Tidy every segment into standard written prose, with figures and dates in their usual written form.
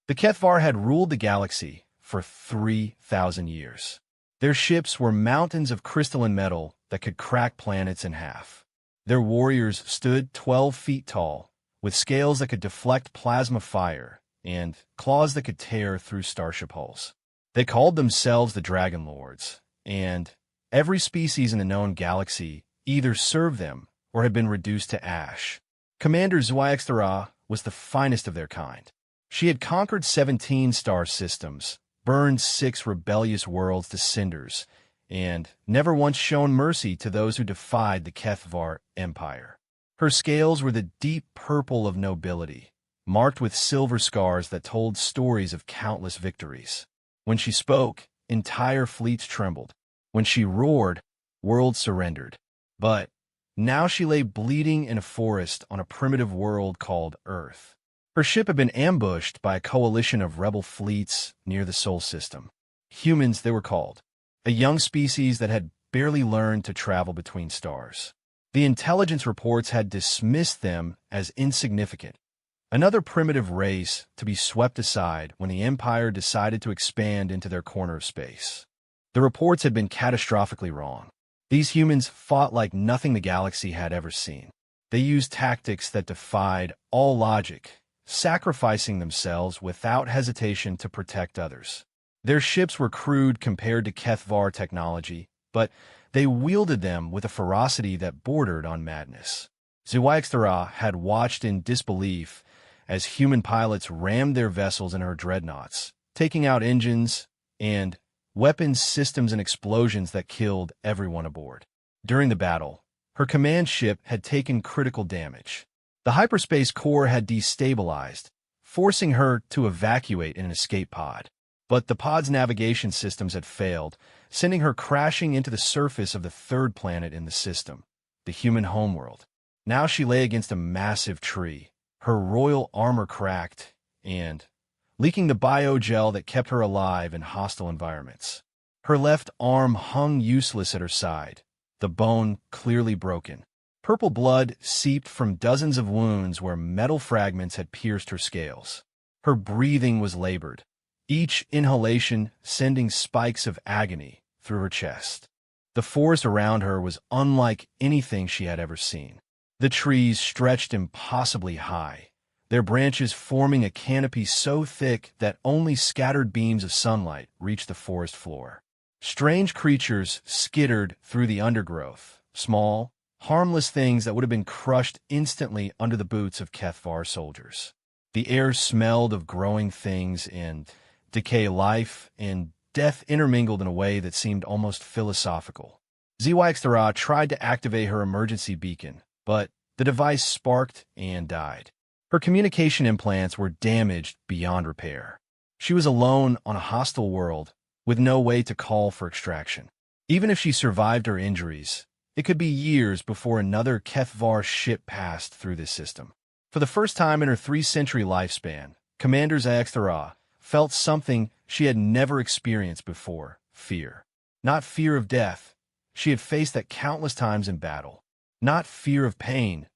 The Kethvar had ruled the galaxy for 3,000 years. Their ships were mountains of crystalline metal that could crack planets in half. Their warriors stood 12 feet tall, with scales that could deflect plasma fire and claws that could tear through starship hulls. They called themselves the Dragon Lords, and every species in the known galaxy either served them or had been reduced to ash. Commander Zhuaixtara was the finest of their kind. She had conquered 17 star systems, burned 6 rebellious worlds to cinders, and never once shown mercy to those who defied the Kethvar Empire. Her scales were the deep purple of nobility, marked with silver scars that told stories of countless victories. When she spoke, entire fleets trembled. When she roared, worlds surrendered. But now she lay bleeding in a forest on a primitive world called Earth. Her ship had been ambushed by a coalition of rebel fleets near the Sol system. Humans, they were called, a young species that had barely learned to travel between stars. The intelligence reports had dismissed them as insignificant, another primitive race to be swept aside when the Empire decided to expand into their corner of space. The reports had been catastrophically wrong. These humans fought like nothing the galaxy had ever seen. They used tactics that defied all logic, sacrificing themselves without hesitation to protect others. Their ships were crude compared to Kethvar technology, but they wielded them with a ferocity that bordered on madness. Zhuaixtara had watched in disbelief as human pilots rammed their vessels in her dreadnoughts, taking out engines and weapons systems and explosions that killed everyone aboard. During the battle, her command ship had taken critical damage. The hyperspace core had destabilized, forcing her to evacuate in an escape pod. But the pod's navigation systems had failed, sending her crashing into the surface of the third planet in the system, the human homeworld. Now she lay against a massive tree, her royal armor cracked and leaking the biogel that kept her alive in hostile environments. Her left arm hung useless at her side, the bone clearly broken. Purple blood seeped from dozens of wounds where metal fragments had pierced her scales. Her breathing was labored, each inhalation sending spikes of agony through her chest. The forest around her was unlike anything she had ever seen. The trees stretched impossibly high, their branches forming a canopy so thick that only scattered beams of sunlight reached the forest floor. Strange creatures skittered through the undergrowth, small, harmless things that would have been crushed instantly under the boots of Kethvar soldiers. The air smelled of growing things and decay, life and death intermingled in a way that seemed almost philosophical. Zhuaixtara tried to activate her emergency beacon, but the device sparked and died. Her communication implants were damaged beyond repair. She was alone on a hostile world, with no way to call for extraction. Even if she survived her injuries, it could be years before another Kethvar ship passed through this system. For the first time in her 3-century lifespan, Commander Zhuaixtara felt something she had never experienced before: fear. Not fear of death. She had faced that countless times in battle. Not fear of pain.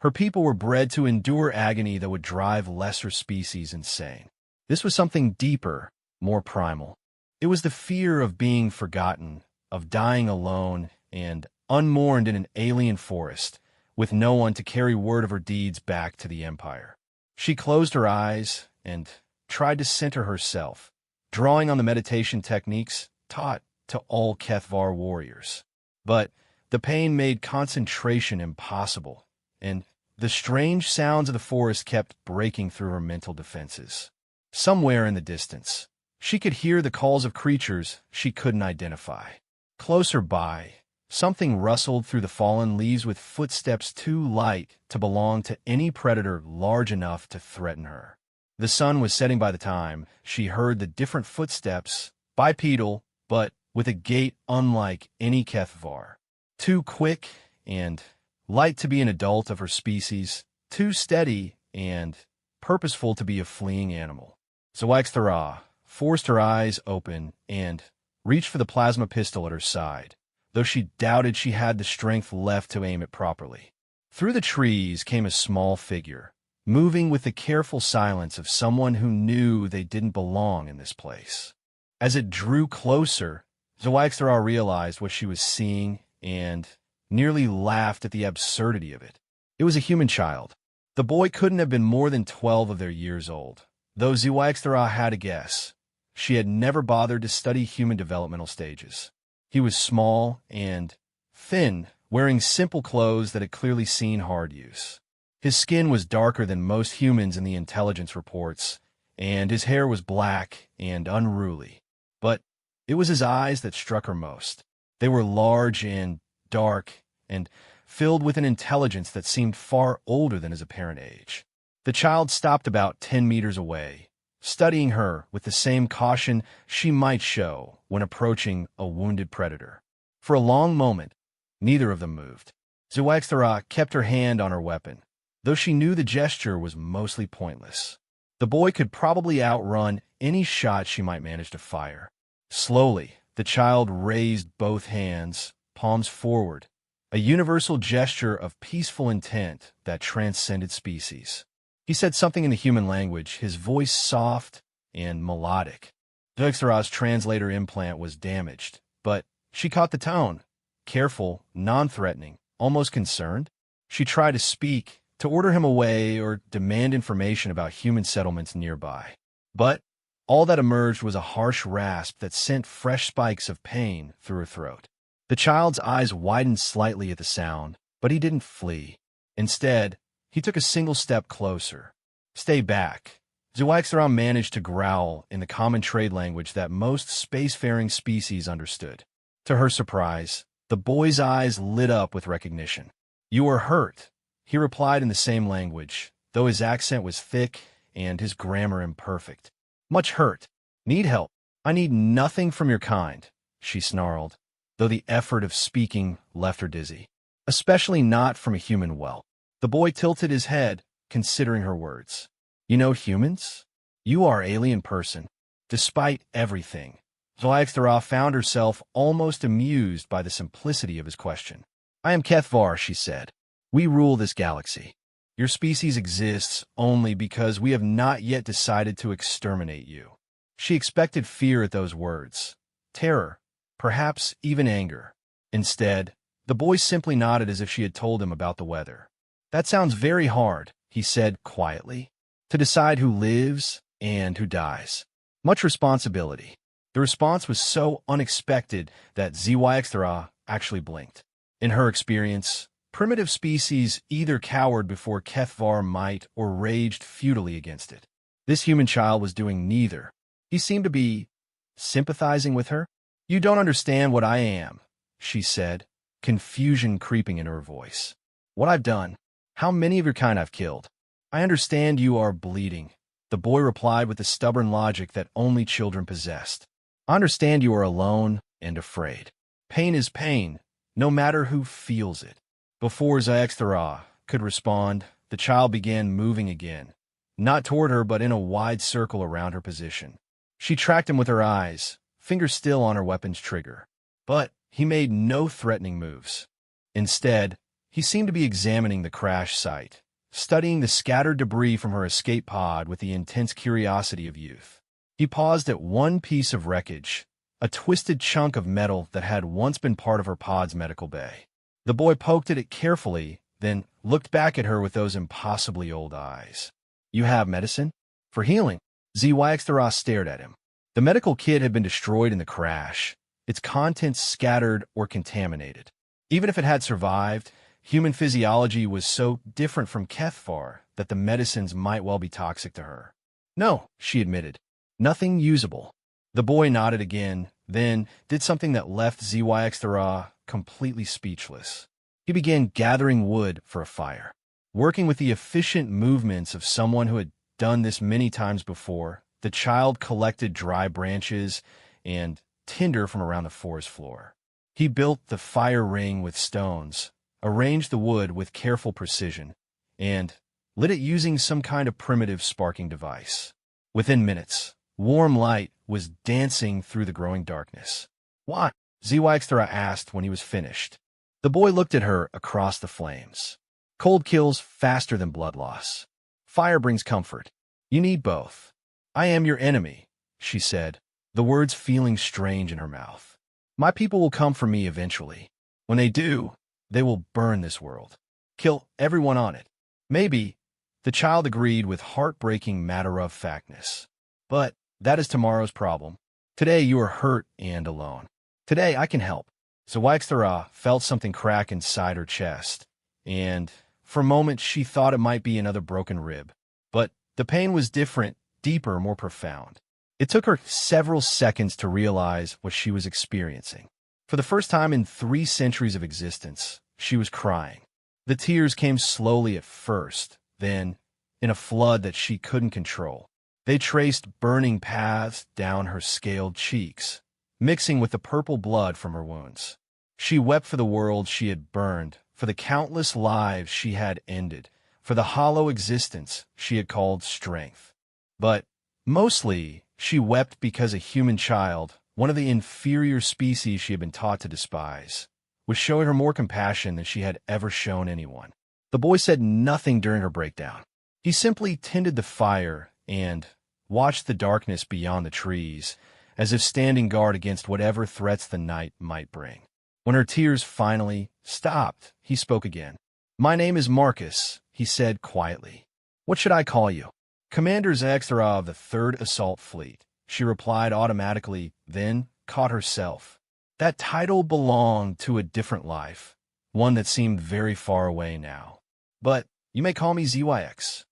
Her people were bred to endure agony that would drive lesser species insane. This was something deeper, more primal. It was the fear of being forgotten, of dying alone and unmourned in an alien forest, with no one to carry word of her deeds back to the Empire. She closed her eyes and tried to center herself, drawing on the meditation techniques taught to all Kethvar warriors. But the pain made concentration impossible, and the strange sounds of the forest kept breaking through her mental defenses. Somewhere in the distance, she could hear the calls of creatures she couldn't identify. Closer by, something rustled through the fallen leaves with footsteps too light to belong to any predator large enough to threaten her. The sun was setting by the time she heard the different footsteps, bipedal, but with a gait unlike any Kethvar. Too quick and light to be an adult of her species, too steady and purposeful to be a fleeing animal. Zhuaixtara forced her eyes open and reached for the plasma pistol at her side, though she doubted she had the strength left to aim it properly. Through the trees came a small figure, moving with the careful silence of someone who knew they didn't belong in this place. As it drew closer, HFY realized what she was seeing and nearly laughed at the absurdity of it. It was a human child. The boy couldn't have been more than 12 of their years old, though HFY had a guess. She had never bothered to study human developmental stages. He was small and thin, wearing simple clothes that had clearly seen hard use. His skin was darker than most humans in the intelligence reports, and his hair was black and unruly. But it was his eyes that struck her most. They were large and dark, and filled with an intelligence that seemed far older than his apparent age. The child stopped about 10 meters away, studying her with the same caution she might show when approaching a wounded predator. For a long moment, neither of them moved. HFY kept her hand on her weapon, though she knew the gesture was mostly pointless. The boy could probably outrun any shot she might manage to fire. Slowly, the child raised both hands, palms forward, a universal gesture of peaceful intent that transcended species. He said something in the human language, his voice soft and melodic. HFY's translator implant was damaged, but she caught the tone. Careful, non-threatening, almost concerned. She tried to speak, to order him away or demand information about human settlements nearby. But all that emerged was a harsh rasp that sent fresh spikes of pain through her throat. The child's eyes widened slightly at the sound, but he didn't flee. Instead, he took a single step closer. "Stay back." HFY managed to growl in the common trade language that most spacefaring species understood. To her surprise, the boy's eyes lit up with recognition. "You are hurt," he replied in the same language, though his accent was thick and his grammar imperfect. "Much hurt. Need help." "I need nothing from your kind," she snarled, though the effort of speaking left her dizzy. "Especially not from a human whelp." The boy tilted his head, considering her words. "You know humans? You are alien person." Despite everything, HFY found herself almost amused by the simplicity of his question. "I am HFY," she said. "We rule this galaxy. Your species exists only because we have not yet decided to exterminate you." She expected fear at those words, terror, perhaps even anger. Instead, the boy simply nodded as if she had told him about the weather. "That sounds very hard," he said quietly, "to decide who lives and who dies. Much responsibility." The response was so unexpected that HFY actually blinked. In her experience, primitive species either cowered before HFY might or raged futilely against it. This human child was doing neither. He seemed to be sympathizing with her. "You don't understand what I am," she said, confusion creeping in her voice. "What I've done. How many of your kind I've killed." "I understand you are bleeding," the boy replied with the stubborn logic that only children possessed. "I understand you are alone and afraid. Pain is pain, no matter who feels it." Before HFY could respond, the child began moving again, not toward her but in a wide circle around her position. She tracked him with her eyes, fingers still on her weapon's trigger. But he made no threatening moves. Instead, he seemed to be examining the crash site, studying the scattered debris from her escape pod with the intense curiosity of youth. He paused at one piece of wreckage, a twisted chunk of metal that had once been part of her pod's medical bay. The boy poked at it carefully, then looked back at her with those impossibly old eyes. "You have medicine?" "For healing." HFY stared at him. The medical kit had been destroyed in the crash, its contents scattered or contaminated. Even if it had survived, human physiology was so different from HFY that the medicines might well be toxic to her. "No," she admitted. "Nothing usable." The boy nodded again, then did something that left HFY completely speechless. He began gathering wood for a fire. Working with the efficient movements of someone who had done this many times before, the child collected dry branches and tinder from around the forest floor. He built the fire ring with stones, arranged the wood with careful precision, and lit it using some kind of primitive sparking device. Within minutes, warm light was dancing through the growing darkness. "What?" HFY asked when he was finished. The boy looked at her across the flames. "Cold kills faster than blood loss." Fire brings comfort. You need both. I am your enemy, she said, the words feeling strange in her mouth. My people will come for me eventually. When they do, they will burn this world. Kill everyone on it. Maybe, the child agreed with heartbreaking matter-of-factness. But that is tomorrow's problem. Today you are hurt and alone. Today I can help. Zawixthara felt something crack inside her chest, and for a moment she thought it might be another broken rib. But the pain was different, deeper, more profound. It took her several seconds to realize what she was experiencing. For the first time in 3 centuries of existence, she was crying. The tears came slowly at first, then, in a flood that she couldn't control. They traced burning paths down her scaled cheeks, mixing with the purple blood from her wounds. She wept for the world she had burned, for the countless lives she had ended, for the hollow existence she had called strength. But, mostly, she wept because a human child, one of the inferior species she had been taught to despise, was showing her more compassion than she had ever shown anyone. The boy said nothing during her breakdown. He simply tended the fire and watched the darkness beyond the trees, as if standing guard against whatever threats the night might bring. When her tears finally stopped, he spoke again. My name is Marcus, he said quietly. What should I call you? Commander Zawixthara of the 3rd Assault Fleet, she replied automatically, then caught herself. That title belonged to a different life, one that seemed very far away now. But you may call me ZYX.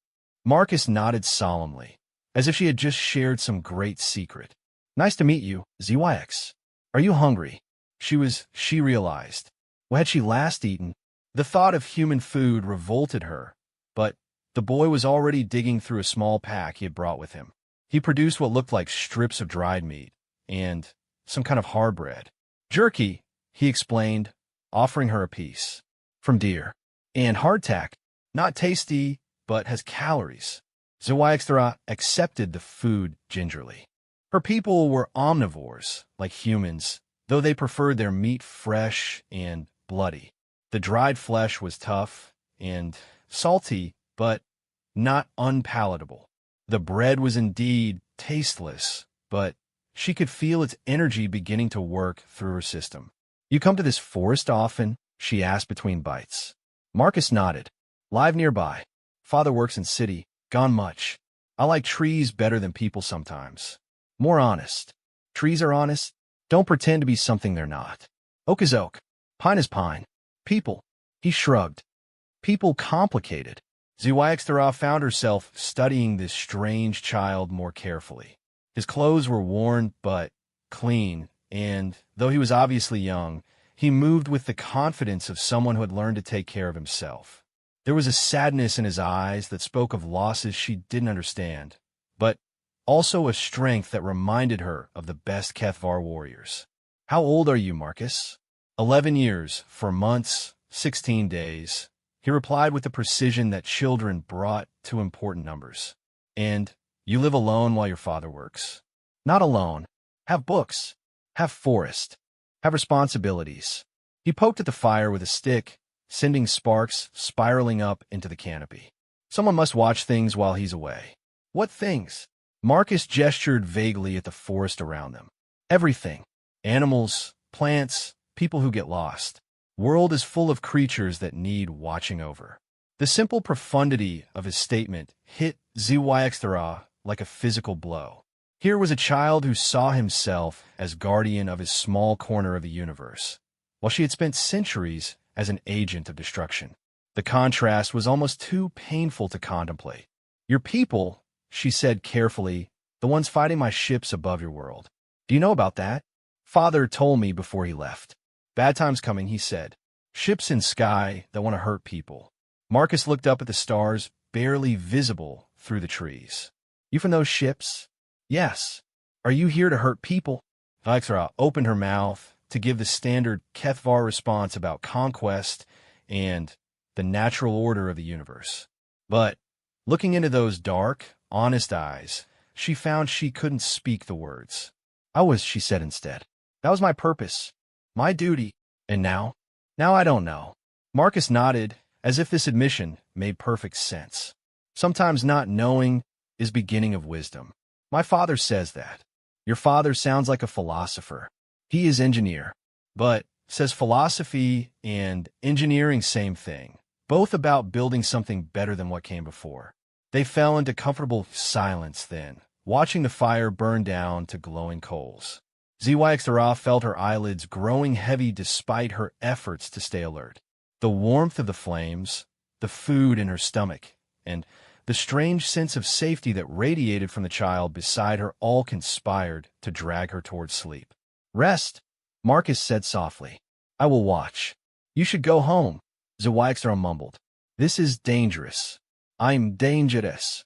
Marcus nodded solemnly, as if she had just shared some great secret. Nice to meet you, ZYX. Are you hungry? She realized. What had she last eaten? The thought of human food revolted her, but the boy was already digging through a small pack he had brought with him. He produced what looked like strips of dried meat and some kind of hard bread. Jerky, he explained, offering her a piece. From deer. And hardtack. Not tasty, but has calories. Zawixthara accepted the food gingerly. Her people were omnivores, like humans, though they preferred their meat fresh and bloody. The dried flesh was tough and salty, but not unpalatable. The bread was indeed tasteless, but she could feel its energy beginning to work through her system. You come to this forest often? She asked between bites. Marcus nodded. Live nearby. Father works in city. Gone much. I like trees better than people sometimes. More honest. Trees are honest. Don't pretend to be something they're not. Oak is oak. Pine is pine. People. He shrugged. People complicated. Zawixthara found herself studying this strange child more carefully. His clothes were worn but clean, and though he was obviously young, he moved with the confidence of someone who had learned to take care of himself. There was a sadness in his eyes that spoke of losses she didn't understand, but also a strength that reminded her of the best HFY warriors. How old are you, Marcus? 11 years, 4 months, 16 days. He replied with the precision that children brought to important numbers. And you live alone while your father works. Not alone. Have books. Have forest. Have responsibilities. He poked at the fire with a stick, sending sparks spiraling up into the canopy. Someone must watch things while he's away. What things? Marcus gestured vaguely at the forest around them. Everything. Animals, plants, people who get lost. World is full of creatures that need watching over. The simple profundity of his statement hit Zawixthara like a physical blow. Here was a child who saw himself as guardian of his small corner of the universe, while she had spent centuries as an agent of destruction. The contrast was almost too painful to contemplate. Your people, she said carefully, the ones fighting my ships above your world. Do you know about that? Father told me before he left. Bad times coming, he said. Ships in sky that want to hurt people. Marcus looked up at the stars, barely visible through the trees. You from those ships? Yes. Are you here to hurt people? Zawixthara opened her mouth to give the standard HFY response about conquest and the natural order of the universe. But, looking into those dark, honest eyes, she found she couldn't speak the words. She said instead. That was my purpose. My duty. And now? Now I don't know. Marcus nodded, as if this admission made perfect sense. Sometimes not knowing is beginning of wisdom. My father says that. Your father sounds like a philosopher. He is engineer, but says philosophy and engineering same thing, both about building something better than what came before. They fell into comfortable silence then, watching the fire burn down to glowing coals. ZYXRA felt her eyelids growing heavy despite her efforts to stay alert. The warmth of the flames, the food in her stomach, and the strange sense of safety that radiated from the child beside her all conspired to drag her towards sleep. Rest, Marcus said softly. I will watch. You should go home, ZYXRA mumbled. This is dangerous. I'm dangerous.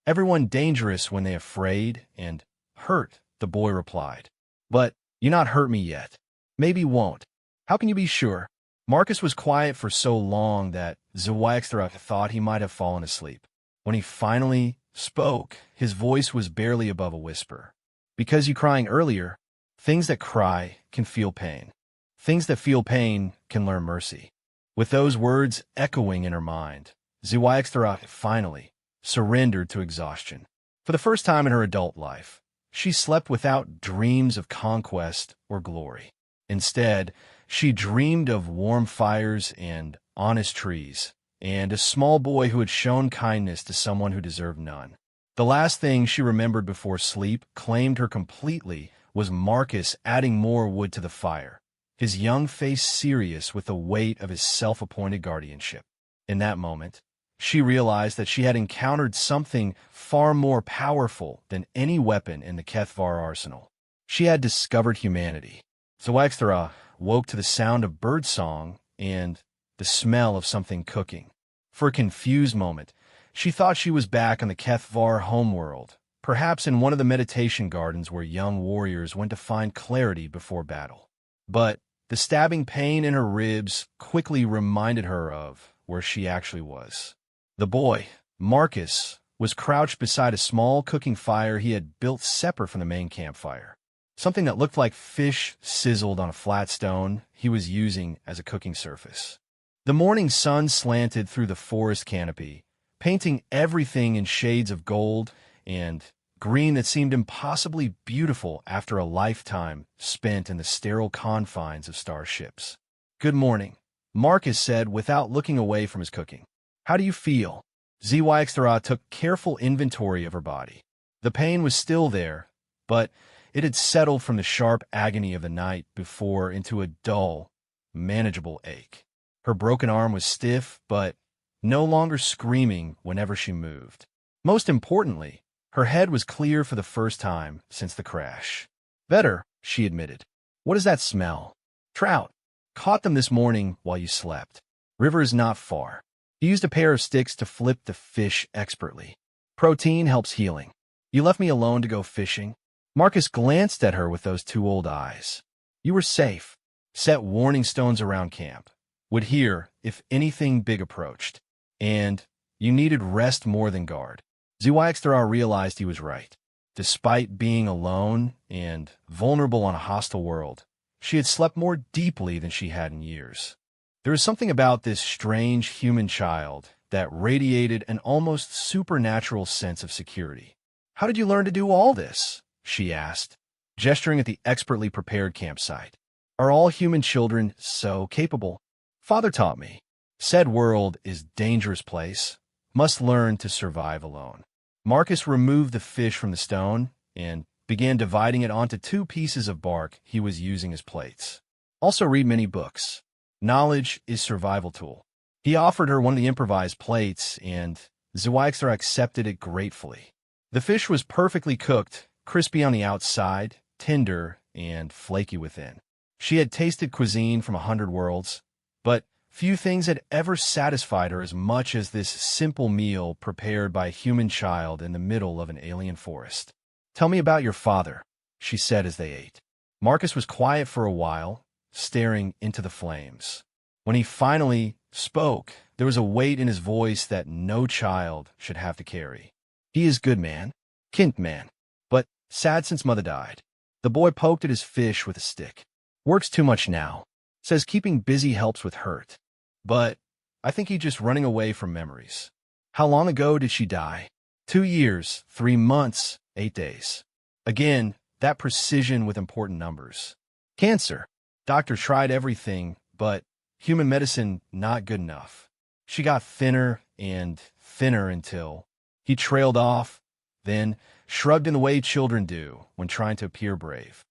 Everyone dangerous when they afraid and hurt, the boy replied. But you not hurt me yet. Maybe won't. How can you be sure? Marcus was quiet for so long that ZYXRA thought he might have fallen asleep. When he finally spoke, his voice was barely above a whisper. Because you crying earlier, things that cry can feel pain. Things that feel pain can learn mercy. With those words echoing in her mind, ZYXRA finally surrendered to exhaustion. For the first time in her adult life, she slept without dreams of conquest or glory. Instead, she dreamed of warm fires and honest trees, and a small boy who had shown kindness to someone who deserved none. The last thing she remembered before sleep claimed her completely was Marcus adding more wood to the fire, his young face serious with the weight of his self-appointed guardianship. In that moment, she realized that she had encountered something far more powerful than any weapon in the Kethvar arsenal. She had discovered humanity. ZYXRA woke to the sound of birdsong and the smell of something cooking. For a confused moment, she thought she was back on the Kethvar homeworld, perhaps in one of the meditation gardens where young warriors went to find clarity before battle. But the stabbing pain in her ribs quickly reminded her of where she actually was. The boy, Marcus, was crouched beside a small cooking fire he had built separate from the main campfire. Something that looked like fish sizzled on a flat stone he was using as a cooking surface. The morning sun slanted through the forest canopy, painting everything in shades of gold and green that seemed impossibly beautiful after a lifetime spent in the sterile confines of starships. Good morning, Marcus said without looking away from his cooking. How do you feel? ZYXRA took careful inventory of her body. The pain was still there, but it had settled from the sharp agony of the night before into a dull, manageable ache. Her broken arm was stiff, but no longer screaming whenever she moved. Most importantly, her head was clear for the first time since the crash. Better, she admitted. What is that smell? Trout. Caught them this morning while you slept. River is not far. He used a pair of sticks to flip the fish expertly. Protein helps healing. You left me alone to go fishing? Marcus glanced at her with those two old eyes. You were safe. Set warning stones around camp. Would hear if anything big approached. And you needed rest more than guard. ZYXRA realized he was right. Despite being alone and vulnerable on a hostile world, she had slept more deeply than she had in years. There was something about this strange human child that radiated an almost supernatural sense of security. How did you learn to do all this? She asked, gesturing at the expertly prepared campsite. Are all human children so capable? Father taught me. Said world is dangerous place. Must learn to survive alone. Marcus removed the fish from the stone and began dividing it onto two pieces of bark he was using as plates. Also read many books. Knowledge is survival tool. He offered her one of the improvised plates, and ZYXRA accepted it gratefully. The fish was perfectly cooked, crispy on the outside, tender, and flaky within. She had tasted cuisine from 100 worlds, but few things had ever satisfied her as much as this simple meal prepared by a human child in the middle of an alien forest. Tell me about your father, she said as they ate. Marcus was quiet for a while, staring into the flames. When he finally spoke, there was a weight in his voice that no child should have to carry. He is good man, kind man, but sad since mother died. The boy poked at his fish with a stick. Works too much now. Says keeping busy helps with hurt. But I think he's just running away from memories. How long ago did she die? 2 years, 3 months, 8 days. Again, that precision with important numbers. Cancer. Doctor tried everything, but human medicine not good enough. She got thinner and thinner until he trailed off, then shrugged in the way children do when trying to appear brave.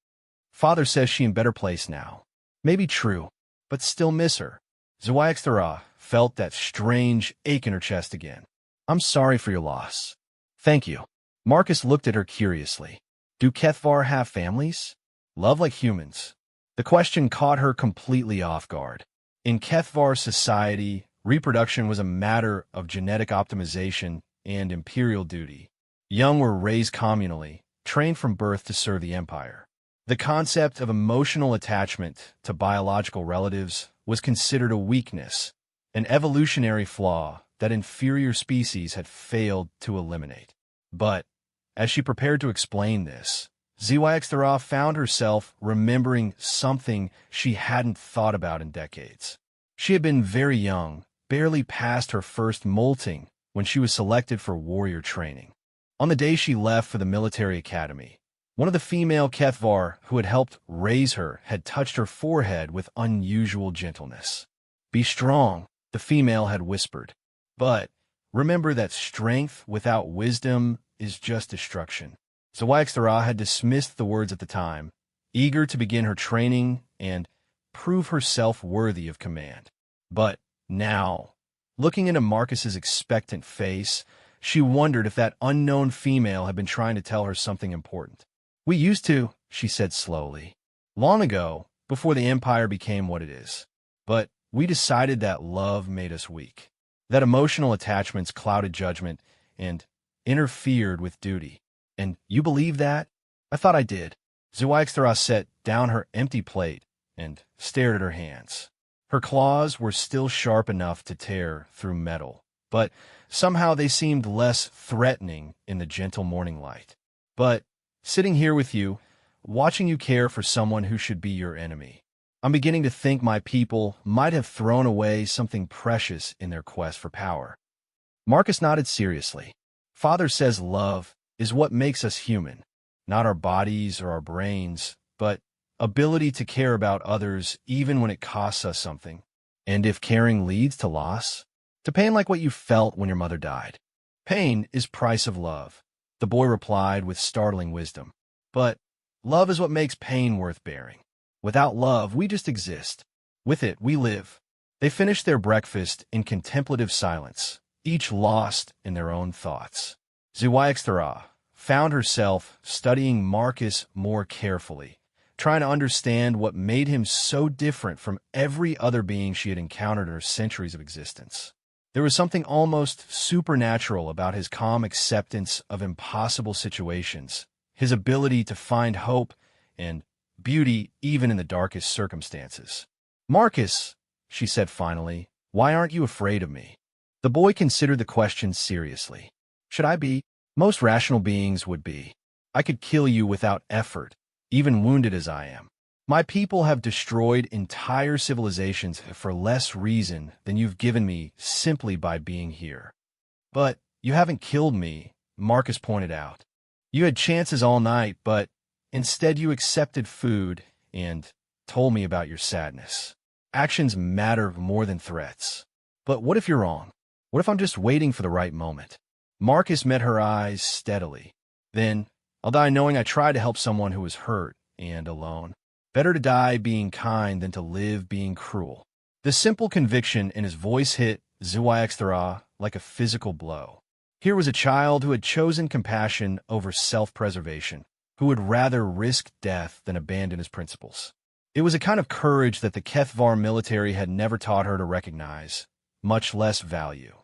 Father says she in better place now. Maybe true, but still miss her. Zhuangxia felt that strange ache in her chest again. I'm sorry for your loss. Thank you. Marcus looked at her curiously. Do Kethvar have families? Love like humans. The question caught her completely off guard. In Kethvar society, reproduction was a matter of genetic optimization and imperial duty. Young were raised communally, trained from birth to serve the empire. The concept of emotional attachment to biological relatives was considered a weakness, an evolutionary flaw that inferior species had failed to eliminate. But, as she prepared to explain this, Zhuangxia found herself remembering something she hadn't thought about in decades. She had been very young, barely past her first molting, when she was selected for warrior training. On the day she left for the military academy, one of the female Kethvar who had helped raise her had touched her forehead with unusual gentleness. Be strong, the female had whispered. But remember that strength without wisdom is just destruction. Zhuangxia had dismissed the words at the time, eager to begin her training and prove herself worthy of command. But now, looking into Marcus's expectant face, she wondered if that unknown female had been trying to tell her something important. We used to, she said slowly. Long ago, before the Empire became what it is. But we decided that love made us weak. That emotional attachments clouded judgment and interfered with duty. And you believe that? I thought I did. Zhuangxia set down her empty plate and stared at her hands. Her claws were still sharp enough to tear through metal, but somehow they seemed less threatening in the gentle morning light. But sitting here with you, watching you care for someone who should be your enemy, I'm beginning to think my people might have thrown away something precious in their quest for power. Marcus nodded seriously. Father says love is what makes us human, not our bodies or our brains, but ability to care about others even when it costs us something. And if caring leads to loss, to pain like what you felt when your mother died. Pain is price of love, the boy replied with startling wisdom. But love is what makes pain worth bearing. Without love, we just exist. With it, we live. They finished their breakfast in contemplative silence, each lost in their own thoughts. Zhuangxia found herself studying Marcus more carefully, trying to understand what made him so different from every other being she had encountered in her centuries of existence. There was something almost supernatural about his calm acceptance of impossible situations, his ability to find hope and beauty even in the darkest circumstances. Marcus, she said finally, why aren't you afraid of me? The boy considered the question seriously. Should I be? Most rational beings would be. I could kill you without effort, even wounded as I am. My people have destroyed entire civilizations for less reason than you've given me simply by being here. But you haven't killed me, Marcus pointed out. You had chances all night, but instead you accepted food and told me about your sadness. Actions matter more than threats. But what if you're wrong? What if I'm just waiting for the right moment? Marcus met her eyes steadily. Then, I'll die knowing I tried to help someone who was hurt and alone. Better to die being kind than to live being cruel. The simple conviction in his voice hit Zhuangxia like a physical blow. Here was a child who had chosen compassion over self-preservation, who would rather risk death than abandon his principles. It was a kind of courage that the Kethvar military had never taught her to recognize, much less value.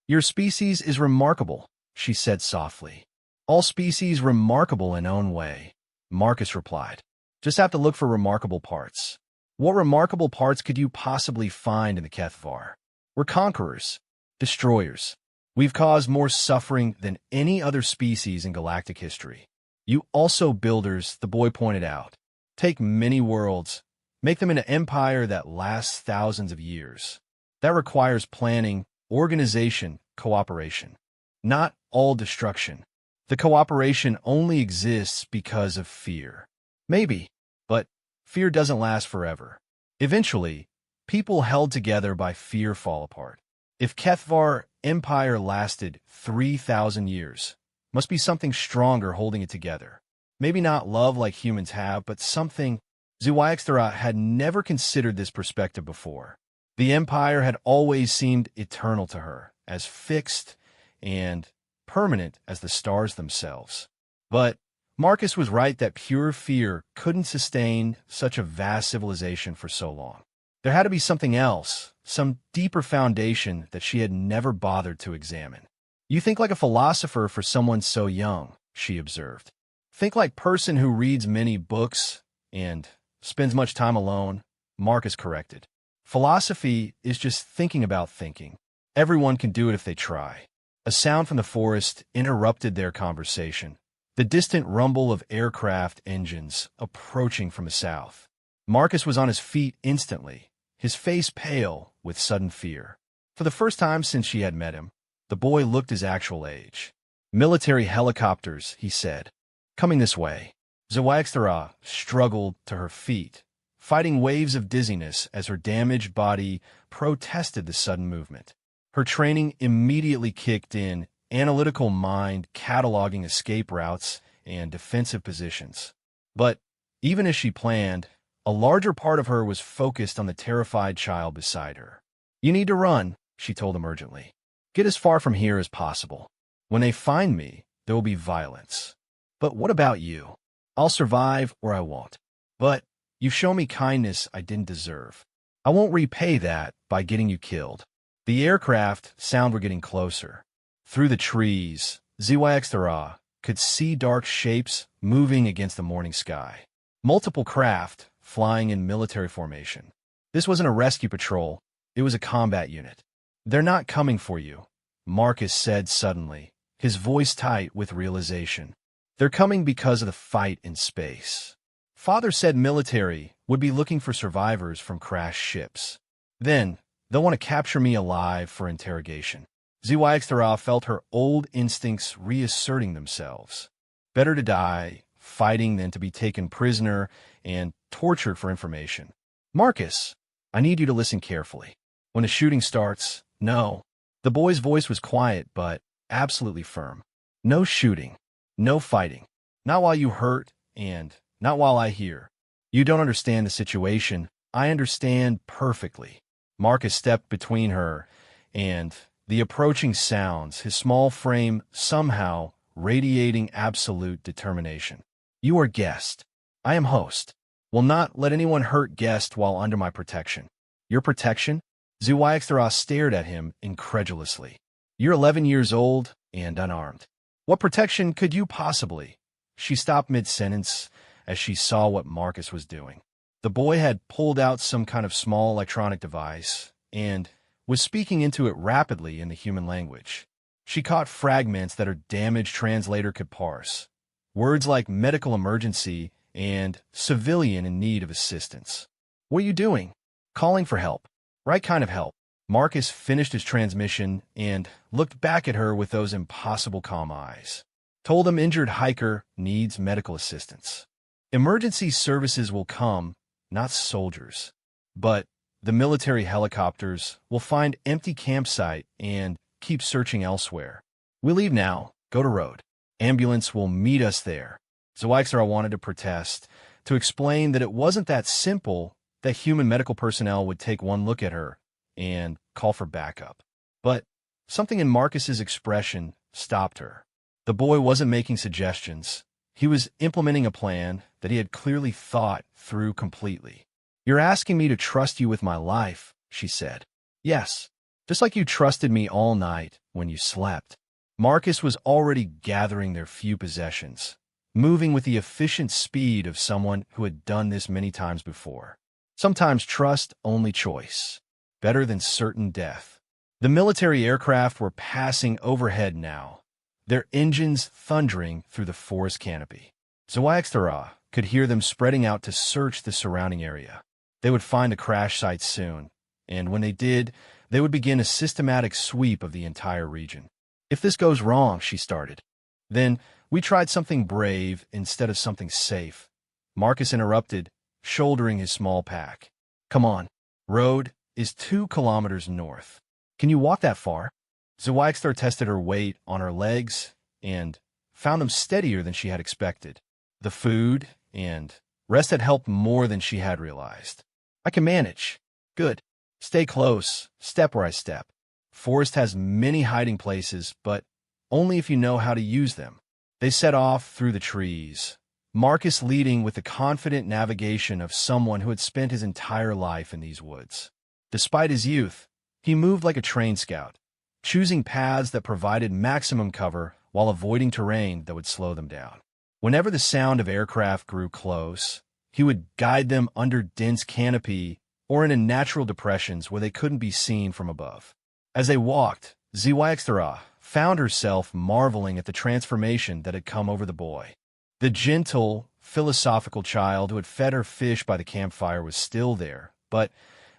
Your species is remarkable, she said softly. All species remarkable in own way, Marcus replied. Just have to look for remarkable parts. What remarkable parts could you possibly find in the Kethvar? We're conquerors, destroyers. We've caused more suffering than any other species in galactic history. You also builders, the boy pointed out. Take many worlds, make them into an empire that lasts thousands of years. That requires planning, organization, cooperation. Not all destruction. The cooperation only exists because of fear. Maybe, but fear doesn't last forever. Eventually, people held together by fear fall apart. If Kethvar Empire lasted 3,000 years, must be something stronger holding it together. Maybe not love like humans have, but something. Zhuangxia had never considered this perspective before. The Empire had always seemed eternal to her, as fixed and permanent as the stars themselves. But Marcus was right that pure fear couldn't sustain such a vast civilization for so long. There had to be something else, some deeper foundation that she had never bothered to examine. You think like a philosopher for someone so young, she observed. Think like person who reads many books and spends much time alone, Marcus corrected. Philosophy is just thinking about thinking. Everyone can do it if they try. A sound from the forest interrupted their conversation. The distant rumble of aircraft engines approaching from the south. Marcus was on his feet instantly, his face pale with sudden fear. For the first time since she had met him, the boy looked his actual age. Military helicopters, he said. Coming this way. Zhuangxia struggled to her feet, fighting waves of dizziness as her damaged body protested the sudden movement. Her training immediately kicked in, analytical mind cataloging escape routes and defensive positions. But even as she planned, a larger part of her was focused on the terrified child beside her. You need to run, she told him urgently. Get as far from here as possible. When they find me, there will be violence. But what about you? I'll survive or I won't. But you've shown me kindness I didn't deserve. I won't repay that by getting you killed. The aircraft sound were getting closer. Through the trees, Zhuangxia could see dark shapes moving against the morning sky. Multiple craft flying in military formation. This wasn't a rescue patrol, it was a combat unit. They're not coming for you, Marcus said suddenly, his voice tight with realization. They're coming because of the fight in space. Father said military would be looking for survivors from crashed ships. Then, they'll want to capture me alive for interrogation. Zhuangxia felt her old instincts reasserting themselves. Better to die fighting than to be taken prisoner and tortured for information. Marcus, I need you to listen carefully. When the shooting starts, no. The boy's voice was quiet but absolutely firm. No shooting. No fighting. Not while you hurt and not while I hear. You don't understand the situation. I understand perfectly. Marcus stepped between her and the approaching sounds, his small frame somehow radiating absolute determination. You are guest. I am host. Will not let anyone hurt guest while under my protection. Your protection? Zhuangxia stared at him incredulously. You're 11 years old and unarmed. What protection could you possibly? She stopped mid-sentence as she saw what Marcus was doing. The boy had pulled out some kind of small electronic device and was speaking into it rapidly in the human language. She caught fragments that her damaged translator could parse. Words like medical emergency and civilian in need of assistance. What are you doing? Calling for help. Right kind of help. Marcus finished his transmission and looked back at her with those impossible calm eyes. Told him injured hiker needs medical assistance. Emergency services will come, not soldiers. But the military helicopters will find empty campsite and keep searching elsewhere. We leave now. Go to road. Ambulance will meet us there. Zhuangxia wanted to protest, to explain that it wasn't that simple that human medical personnel would take one look at her and call for backup. But something in Marcus's expression stopped her. The boy wasn't making suggestions. He was implementing a plan that he had clearly thought through completely. You're asking me to trust you with my life, she said. Yes, just like you trusted me all night when you slept. Marcus was already gathering their few possessions, moving with the efficient speed of someone who had done this many times before. Sometimes trust only choice. Better than certain death. The military aircraft were passing overhead now, their engines thundering through the forest canopy. Zhuangxia could hear them spreading out to search the surrounding area. They would find a crash site soon, and when they did, They would begin a systematic sweep of the entire region. "If this goes wrong," she started. "Then we tried something brave instead of something safe," Marcus interrupted, shouldering his small pack. "Come on. Road is 2 kilometers north. Can you walk that far?" Zwaxter tested her weight on her legs and found them steadier than she had expected. The food and rest had helped more than she had realized. "I can manage." "Good. Stay close. Step where I step. Forest has many hiding places, but only if you know how to use them." They set off through the trees, Marcus leading with the confident navigation of someone who had spent his entire life in these woods. Despite his youth, he moved like a trained scout, choosing paths that provided maximum cover while avoiding terrain that would slow them down. Whenever the sound of aircraft grew close, he would guide them under dense canopy or into natural depressions where they couldn't be seen from above. As they walked, Zwaxter found herself marveling at the transformation that had come over the boy. The gentle, philosophical child who had fed her fish by the campfire was still there, but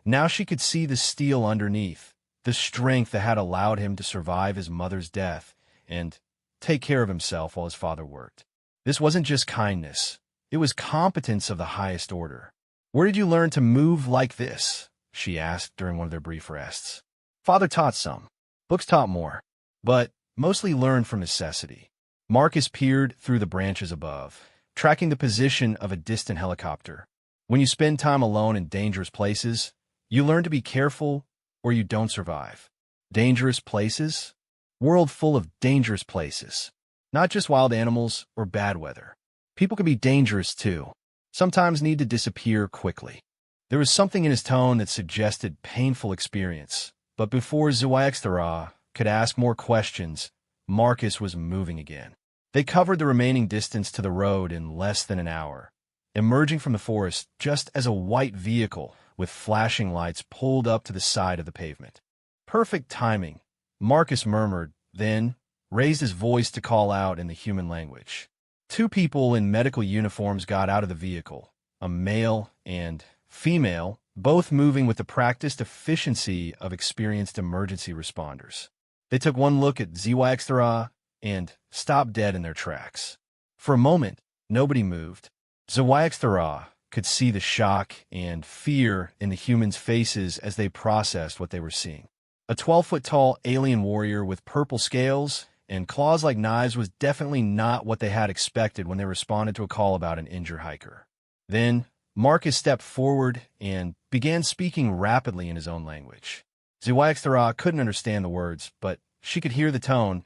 now she could see the steel underneath, the strength that had allowed him to survive his mother's death and take care of himself while his father worked. This wasn't just kindness. It was competence of the highest order. "Where did you learn to move like this?" she asked during one of their brief rests. "Father taught some. Books taught more, but mostly learned from necessity." Marcus peered through the branches above, tracking the position of a distant helicopter. When you spend time alone in dangerous places, you learn to be careful or you don't survive. Dangerous places? World full of dangerous places. Not just wild animals or bad weather. People can be dangerous too. Sometimes need to disappear quickly. There was something in his tone that suggested painful experience, but before Zwaxter could ask more questions, Marcus was moving again. They covered the remaining distance to the road in less than an hour, emerging from the forest just as a white vehicle with flashing lights pulled up to the side of the pavement. "Perfect timing," Marcus murmured, then raised his voice to call out in the human language. 2 people in medical uniforms got out of the vehicle, a male and female, both moving with the practiced efficiency of experienced emergency responders. They took one look at Zwaxter and stopped dead in their tracks. For a moment, nobody moved. Zwaxter could see the shock and fear in the humans' faces as they processed what they were seeing. A 12-foot-tall alien warrior with purple scales and claws like knives was definitely not what they had expected when they responded to a call about an injured hiker. Then, Marcus stepped forward and began speaking rapidly in his own language. Zwaxter couldn't understand the words, but she could hear the tone,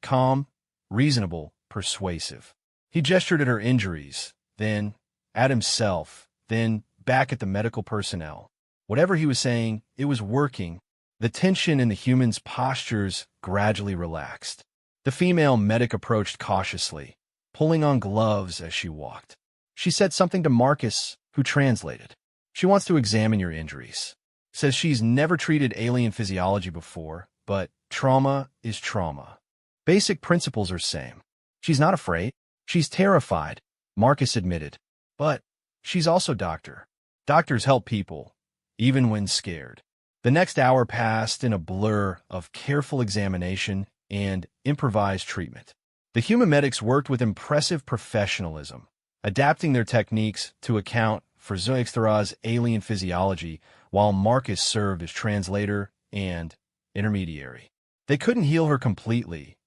calm, reasonable, persuasive. He gestured at her injuries, then at himself, then back at the medical personnel. Whatever he was saying, it was working. The tension in the humans' postures gradually relaxed. The female medic approached cautiously, pulling on gloves as she walked. She said something to Marcus, who translated. "She wants to examine your injuries. Says she's never treated alien physiology before, but trauma is trauma. Basic principles are same. She's not afraid. She's terrified," Marcus admitted. "But she's also doctor. Doctors help people, even when scared." The next hour passed in a blur of careful examination and improvised treatment. The human medics worked with impressive professionalism, adapting their techniques to account for Zwaxter's alien physiology while Marcus served as translator and intermediary. They couldn't heal her completely.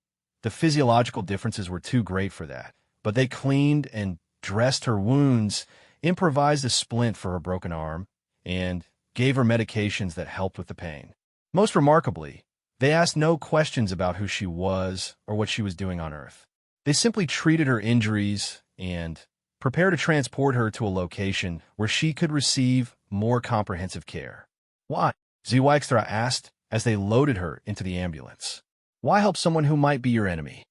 The physiological differences were too great for that, but they cleaned and dressed her wounds, improvised a splint for her broken arm, and gave her medications that helped with the pain. Most remarkably, they asked no questions about who she was or what she was doing on Earth. They simply treated her injuries and prepared to transport her to a location where she could receive more comprehensive care. "Why?" Zwaxter asked as they loaded her into the ambulance. "Why help someone who might be your enemy?"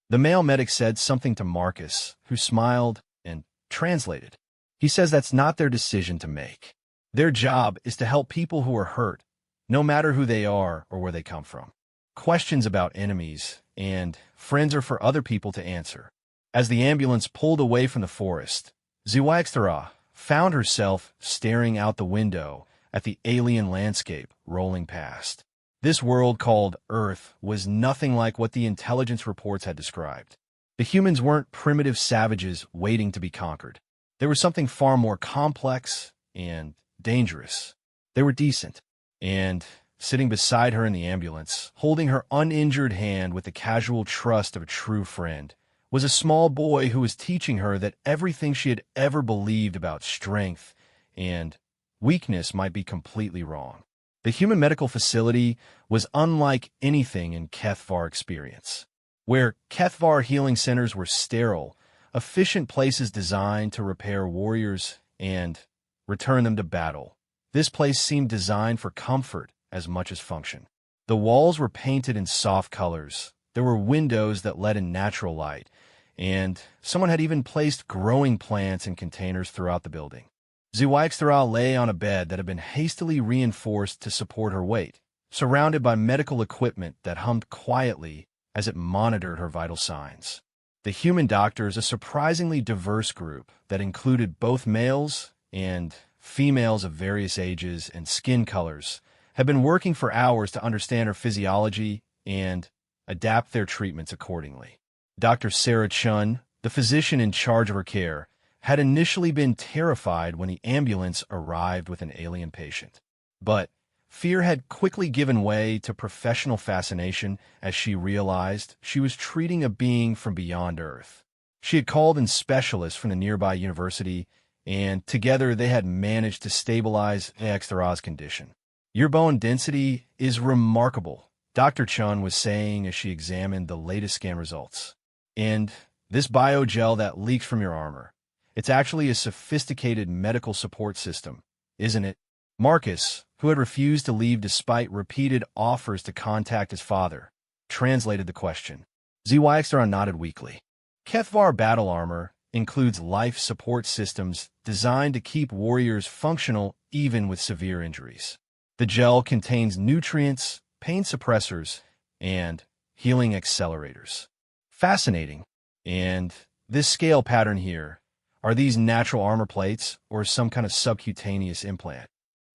The male medic said something to Marcus, who smiled and translated. He says that's not their decision to make. Their job is to help people who are hurt, no matter who they are or where they come from. Questions about enemies and friends are for other people to answer. As the ambulance pulled away from the forest, Zwaxter found herself staring out the window at the alien landscape rolling past. This world called Earth was nothing like what the intelligence reports had described. The humans weren't primitive savages waiting to be conquered. They were something far more complex and dangerous. They were decent. And sitting beside her in the ambulance, holding her uninjured hand with the casual trust of a true friend, was a small boy who was teaching her that everything she had ever believed about strength and weakness might be completely wrong. The human medical facility was unlike anything in Kethvar experience. Where Kethvar healing centers were sterile, efficient places designed to repair warriors and return them to battle, this place seemed designed for comfort as much as function. The walls were painted in soft colors. There were windows that let in natural light, and someone had even placed growing plants in containers throughout the building. Ziwaxthara lay on a bed that had been hastily reinforced to support her weight, surrounded by medical equipment that hummed quietly as it monitored her vital signs. The human doctors, a surprisingly diverse group that included both males and females of various ages and skin colors, had been working for hours to understand her physiology and adapt their treatments accordingly. Dr. Sarah Chun, the physician in charge of her care, had initially been terrified when the ambulance arrived with an alien patient. But fear had quickly given way to professional fascination as she realized she was treating a being from beyond Earth. She had called in specialists from the nearby university, and together they had managed to stabilize Ziwaxthara's condition. "Your bone density is remarkable," Dr. Chun was saying as she examined the latest scan results. "And this biogel that leaks from your armor, it's actually a sophisticated medical support system, isn't it?" Marcus, who had refused to leave despite repeated offers to contact his father, translated the question. Ziwaxthara nodded weakly. Kethvar battle armor includes life support systems designed to keep warriors functional even with severe injuries. The gel contains nutrients, pain suppressors, and healing accelerators. Fascinating. And this scale pattern here, are these natural armor plates or some kind of subcutaneous implant?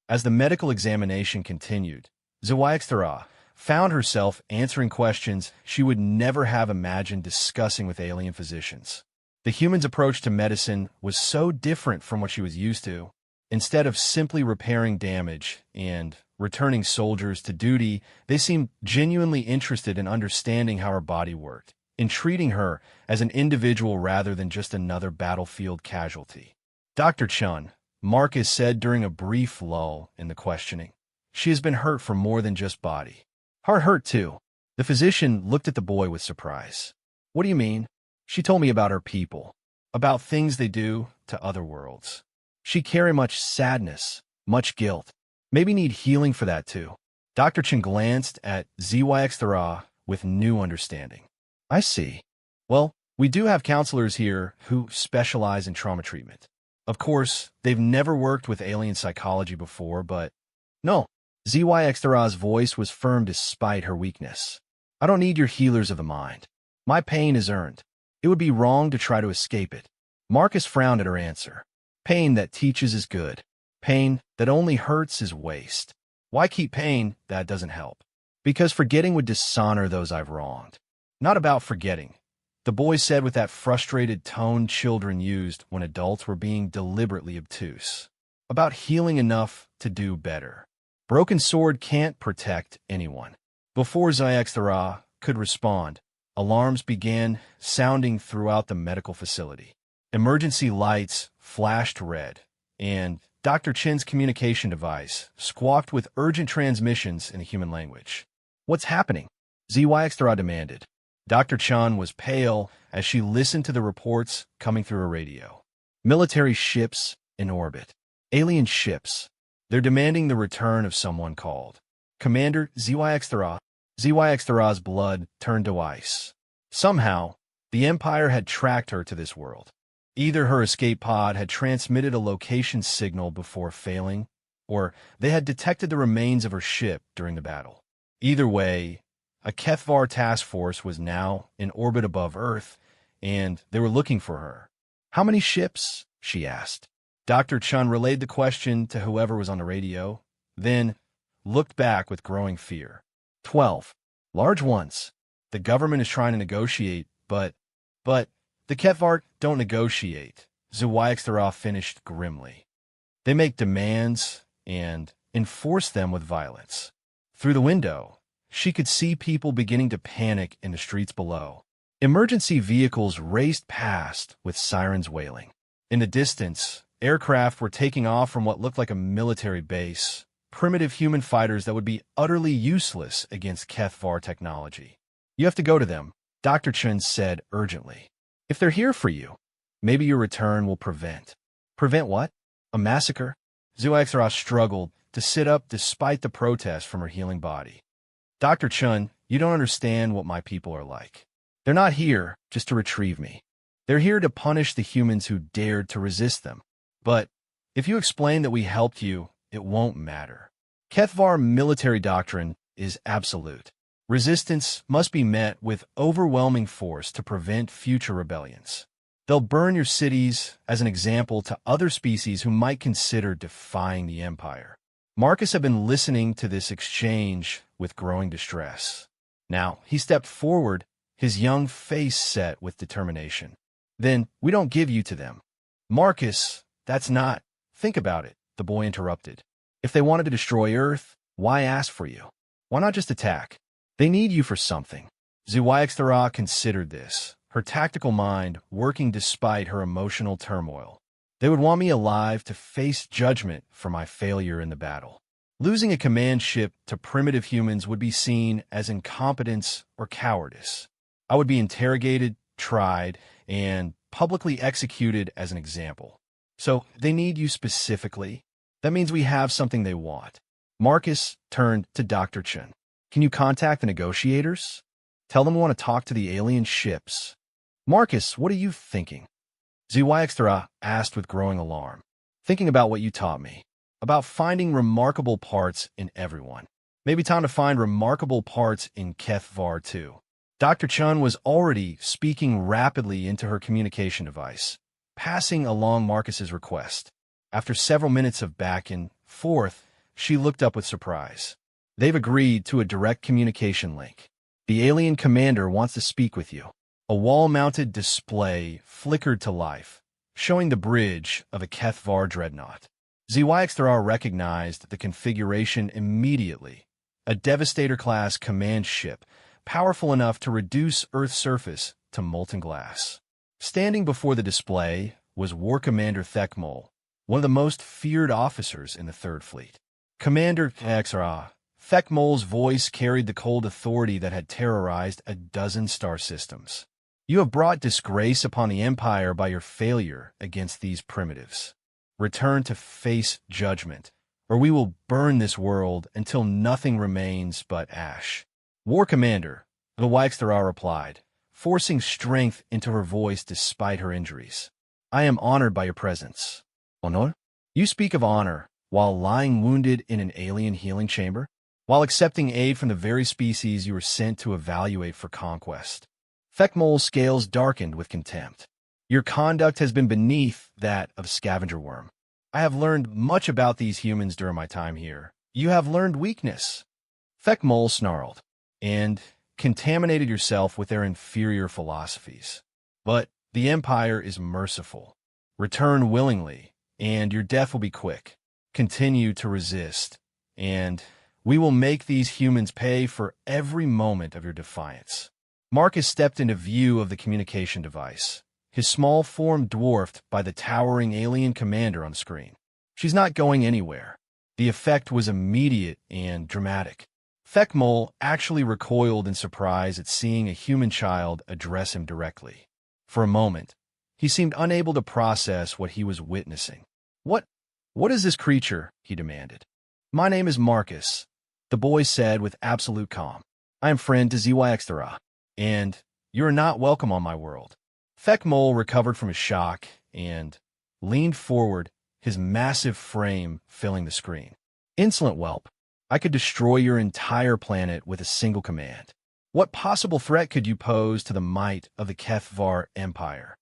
As the medical examination continued, Ziwaxthara found herself answering questions she would never have imagined discussing with alien physicians. The humans' approach to medicine was so different from what she was used to. Instead of simply repairing damage and returning soldiers to duty, they seemed genuinely interested in understanding how her body worked, in treating her as an individual rather than just another battlefield casualty. "Dr. Chun," Marcus said during a brief lull in the questioning, "she has been hurt for more than just body. Heart hurt too." The physician looked at the boy with surprise. "What do you mean?" "She told me about her people, about things they do to other worlds. She carry much sadness, much guilt. Maybe need healing for that too." Dr. Chen glanced at Ziwaxthara with new understanding. "I see. Well, we do have counselors here who specialize in trauma treatment. Of course, they've never worked with alien psychology before, but..." "No." Ziwaxthara's voice was firm despite her weakness. "I don't need your healers of the mind. My pain is earned. It would be wrong to try to escape it." Marcus frowned at her answer. "Pain that teaches is good. Pain that only hurts is waste. Why keep pain that doesn't help? Because forgetting would dishonor those I've wronged." "Not about forgetting," the boy said with that frustrated tone children used when adults were being deliberately obtuse. "About healing enough to do better. Broken sword can't protect anyone." Before Ziwaxthara could respond, alarms began sounding throughout the medical facility. Emergency lights flashed red, and Dr. Chen's communication device squawked with urgent transmissions in the human language. "What's happening?" Ziwaxthara demanded. Dr. Chen was pale as she listened to the reports coming through her radio. "Military ships in orbit. Alien ships. They're demanding the return of someone called Commander Ziwaxthara." Ziwaxthara's blood turned to ice. Somehow, the Empire had tracked her to this world. Either her escape pod had transmitted a location signal before failing, or they had detected the remains of her ship during the battle. Either way, a Kethvar task force was now in orbit above Earth, and they were looking for her. "How many ships?" she asked. Dr. Chun relayed the question to whoever was on the radio, then looked back with growing fear. 12. Large ones. The government is trying to negotiate, but the HFY don't negotiate, HFY finished grimly. They make demands and enforce them with violence. Through the window, she could see people beginning to panic in the streets below. Emergency vehicles raced past with sirens wailing. In the distance, aircraft were taking off from what looked like a military base, primitive human fighters that would be utterly useless against HFY technology. You have to go to them, Dr. Chen said urgently. If they're here for you, maybe your return will prevent. Prevent what? A massacre? HFY struggled to sit up despite the protest from her healing body. Dr. Chen, you don't understand what my people are like. They're not here just to retrieve me. They're here to punish the humans who dared to resist them. But if you explain that we helped you, it won't matter. HFY military doctrine is absolute. Resistance must be met with overwhelming force to prevent future rebellions. They'll burn your cities as an example to other species who might consider defying the Empire. Marcus had been listening to this exchange with growing distress. Now, he stepped forward, his young face set with determination. Then, we don't give you to them. Marcus, that's not. Think about it, the boy interrupted. If they wanted to destroy Earth, why ask for you? Why not just attack? They need you for something. HFY considered this, her tactical mind working despite her emotional turmoil. They would want me alive to face judgment for my failure in the battle. Losing a command ship to primitive humans would be seen as incompetence or cowardice. I would be interrogated, tried, and publicly executed as an example. So they need you specifically. That means we have something they want. Marcus turned to Dr. Chen. Can you contact the negotiators? Tell them we want to talk to the alien ships. Marcus, what are you thinking? HFY asked with growing alarm. Thinking about what you taught me. About finding remarkable parts in everyone. Maybe time to find remarkable parts in HFY too. Dr. Chen was already speaking rapidly into her communication device, passing along Marcus's request. After several minutes of back and forth, she looked up with surprise. They've agreed to a direct communication link. The alien commander wants to speak with you. A wall-mounted display flickered to life, showing the bridge of a HFY dreadnought. HFY recognized the configuration immediately. A Devastator-class command ship, powerful enough to reduce Earth's surface to molten glass. Standing before the display was War Commander Thekmol, one of the most feared officers in the Third Fleet. Commander Thekmol's voice carried the cold authority that had terrorized a dozen star systems. You have brought disgrace upon the Empire by your failure against these primitives. Return to face judgment, or we will burn this world until nothing remains but ash. War Commander, HFY replied, forcing strength into her voice despite her injuries. I am honored by your presence. Honor? You speak of honor while lying wounded in an alien healing chamber? While accepting aid from the very species you were sent to evaluate for conquest. Thekmol's scales darkened with contempt. Your conduct has been beneath that of scavenger worm. I have learned much about these humans during my time here. You have learned weakness. Thekmol snarled, and contaminated yourself with their inferior philosophies. But the Empire is merciful. Return willingly, and your death will be quick. Continue to resist, and we will make these humans pay for every moment of your defiance. Marcus stepped into view of the communication device, his small form dwarfed by the towering alien commander on the screen. She's not going anywhere. The effect was immediate and dramatic. Thekmol actually recoiled in surprise at seeing a human child address him directly. For a moment, he seemed unable to process what he was witnessing. What is this creature? He demanded. My name is Marcus, the boy said with absolute calm. I am friend to HFY, and you are not welcome on my world. Thekmol recovered from his shock and leaned forward, his massive frame filling the screen. Insolent whelp, I could destroy your entire planet with a single command. What possible threat could you pose to the might of the HFY Empire?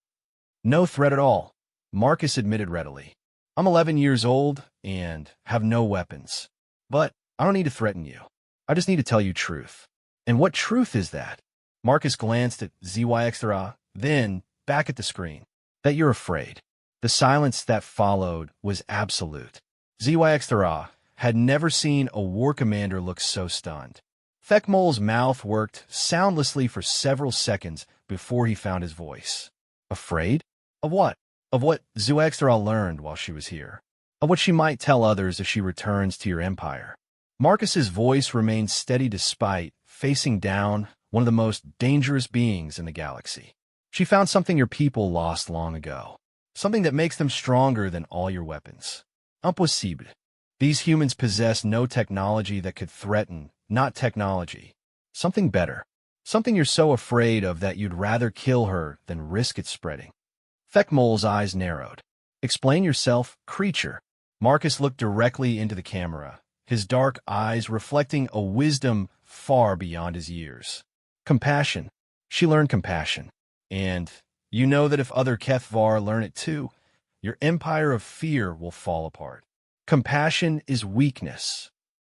No threat at all, Marcus admitted readily. I'm 11 years old and have no weapons. But I don't need to threaten you. I just need to tell you truth. And what truth is that? Marcus glanced at ZYXRA, then back at the screen. That you're afraid. The silence that followed was absolute. ZYXRA had never seen a war commander look so stunned. Thekmol's mouth worked soundlessly for several seconds before he found his voice. Afraid? Of what? Of what ZYXRA learned while she was here. Of what she might tell others if she returns to your empire. Marcus's voice remained steady despite facing down one of the most dangerous beings in the galaxy. She found something your people lost long ago. Something that makes them stronger than all your weapons. Impossible. These humans possess no technology that could threaten, not technology. Something better. Something you're so afraid of that you'd rather kill her than risk it spreading. Thekmol's eyes narrowed. Explain yourself, creature. Marcus looked directly into the camera, his dark eyes reflecting a wisdom far beyond his years. Compassion. She learned compassion. And you know that if other Kethvar learn it too, your empire of fear will fall apart. Compassion is weakness.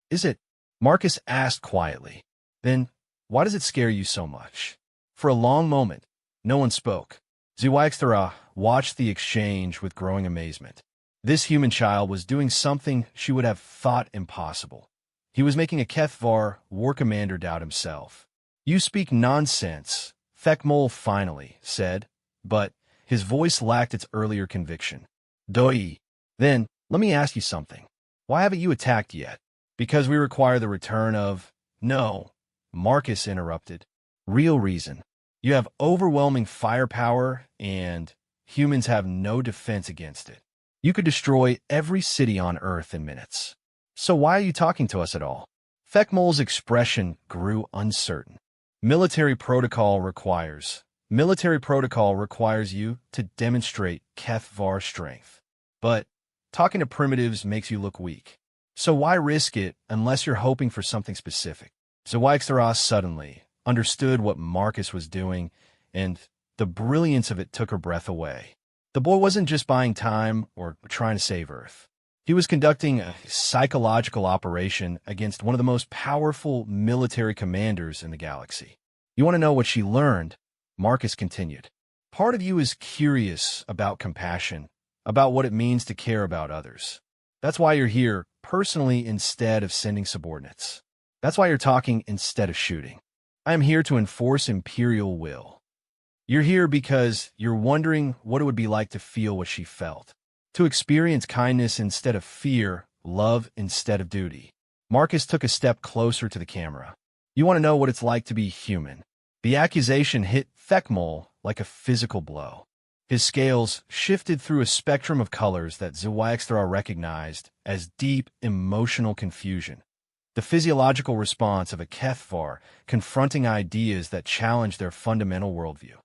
Is it? Marcus asked quietly. Then, why does it scare you so much? For a long moment, no one spoke. ZYXRA watched the exchange with growing amazement. This human child was doing something she would have thought impossible. He was making a Kethvar war commander doubt himself. You speak nonsense, Thekmol finally said, but his voice lacked its earlier conviction. Doi. Then, let me ask you something. Why haven't you attacked yet? Because we require the return of... No, Marcus interrupted. Real reason. You have overwhelming firepower, and humans have no defense against it. You could destroy every city on Earth in minutes. So why are you talking to us at all? Thekmol's expression grew uncertain. Military protocol requires you to demonstrate Kethvar strength. But talking to primitives makes you look weak. So why risk it unless you're hoping for something specific? ZYXRA suddenly understood what Marcus was doing, and the brilliance of it took her breath away. The boy wasn't just buying time or trying to save Earth. He was conducting a psychological operation against one of the most powerful military commanders in the galaxy. You want to know what she learned? Marcus continued. Part of you is curious about compassion, about what it means to care about others. That's why you're here personally instead of sending subordinates. That's why you're talking instead of shooting. I am here to enforce Imperial will. You're here because you're wondering what it would be like to feel what she felt. To experience kindness instead of fear, love instead of duty. Marcus took a step closer to the camera. You want to know what it's like to be human. The accusation hit Thekmol like a physical blow. His scales shifted through a spectrum of colors that ZYXRA recognized as deep emotional confusion. The physiological response of a Kethvar confronting ideas that challenge their fundamental worldview.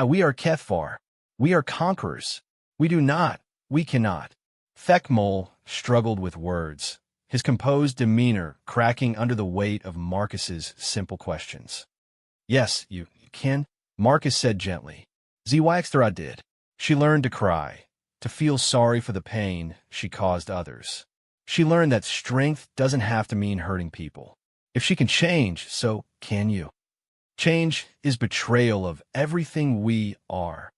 We are Kethvar. We are conquerors. We cannot. Thekmol struggled with words, his composed demeanor cracking under the weight of Marcus's simple questions. Yes, you can, Marcus said gently. ZYXRA did. She learned to cry, to feel sorry for the pain she caused others. She learned that strength doesn't have to mean hurting people. If she can change, so can you. Change is betrayal of everything we are.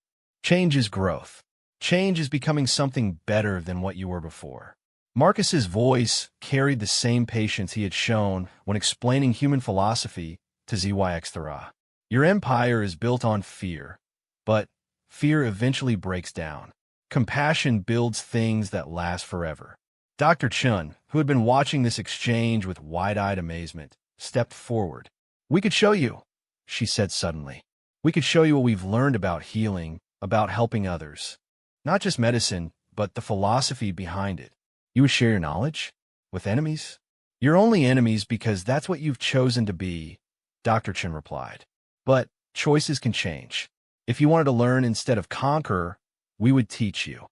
Change is growth. Change is becoming something better than what you were before. Marcus's voice carried the same patience he had shown when explaining human philosophy to ZYXRA. Your empire is built on fear, but fear eventually breaks down. Compassion builds things that last forever. Dr. Chun, who had been watching this exchange with wide-eyed amazement, stepped forward. We could show you, she said suddenly. We could show you what we've learned about healing, about helping others. Not just medicine, but the philosophy behind it. You would share your knowledge? With enemies? You're only enemies because that's what you've chosen to be, Dr. Chun replied. But choices can change. If you wanted to learn instead of conquer, we would teach you.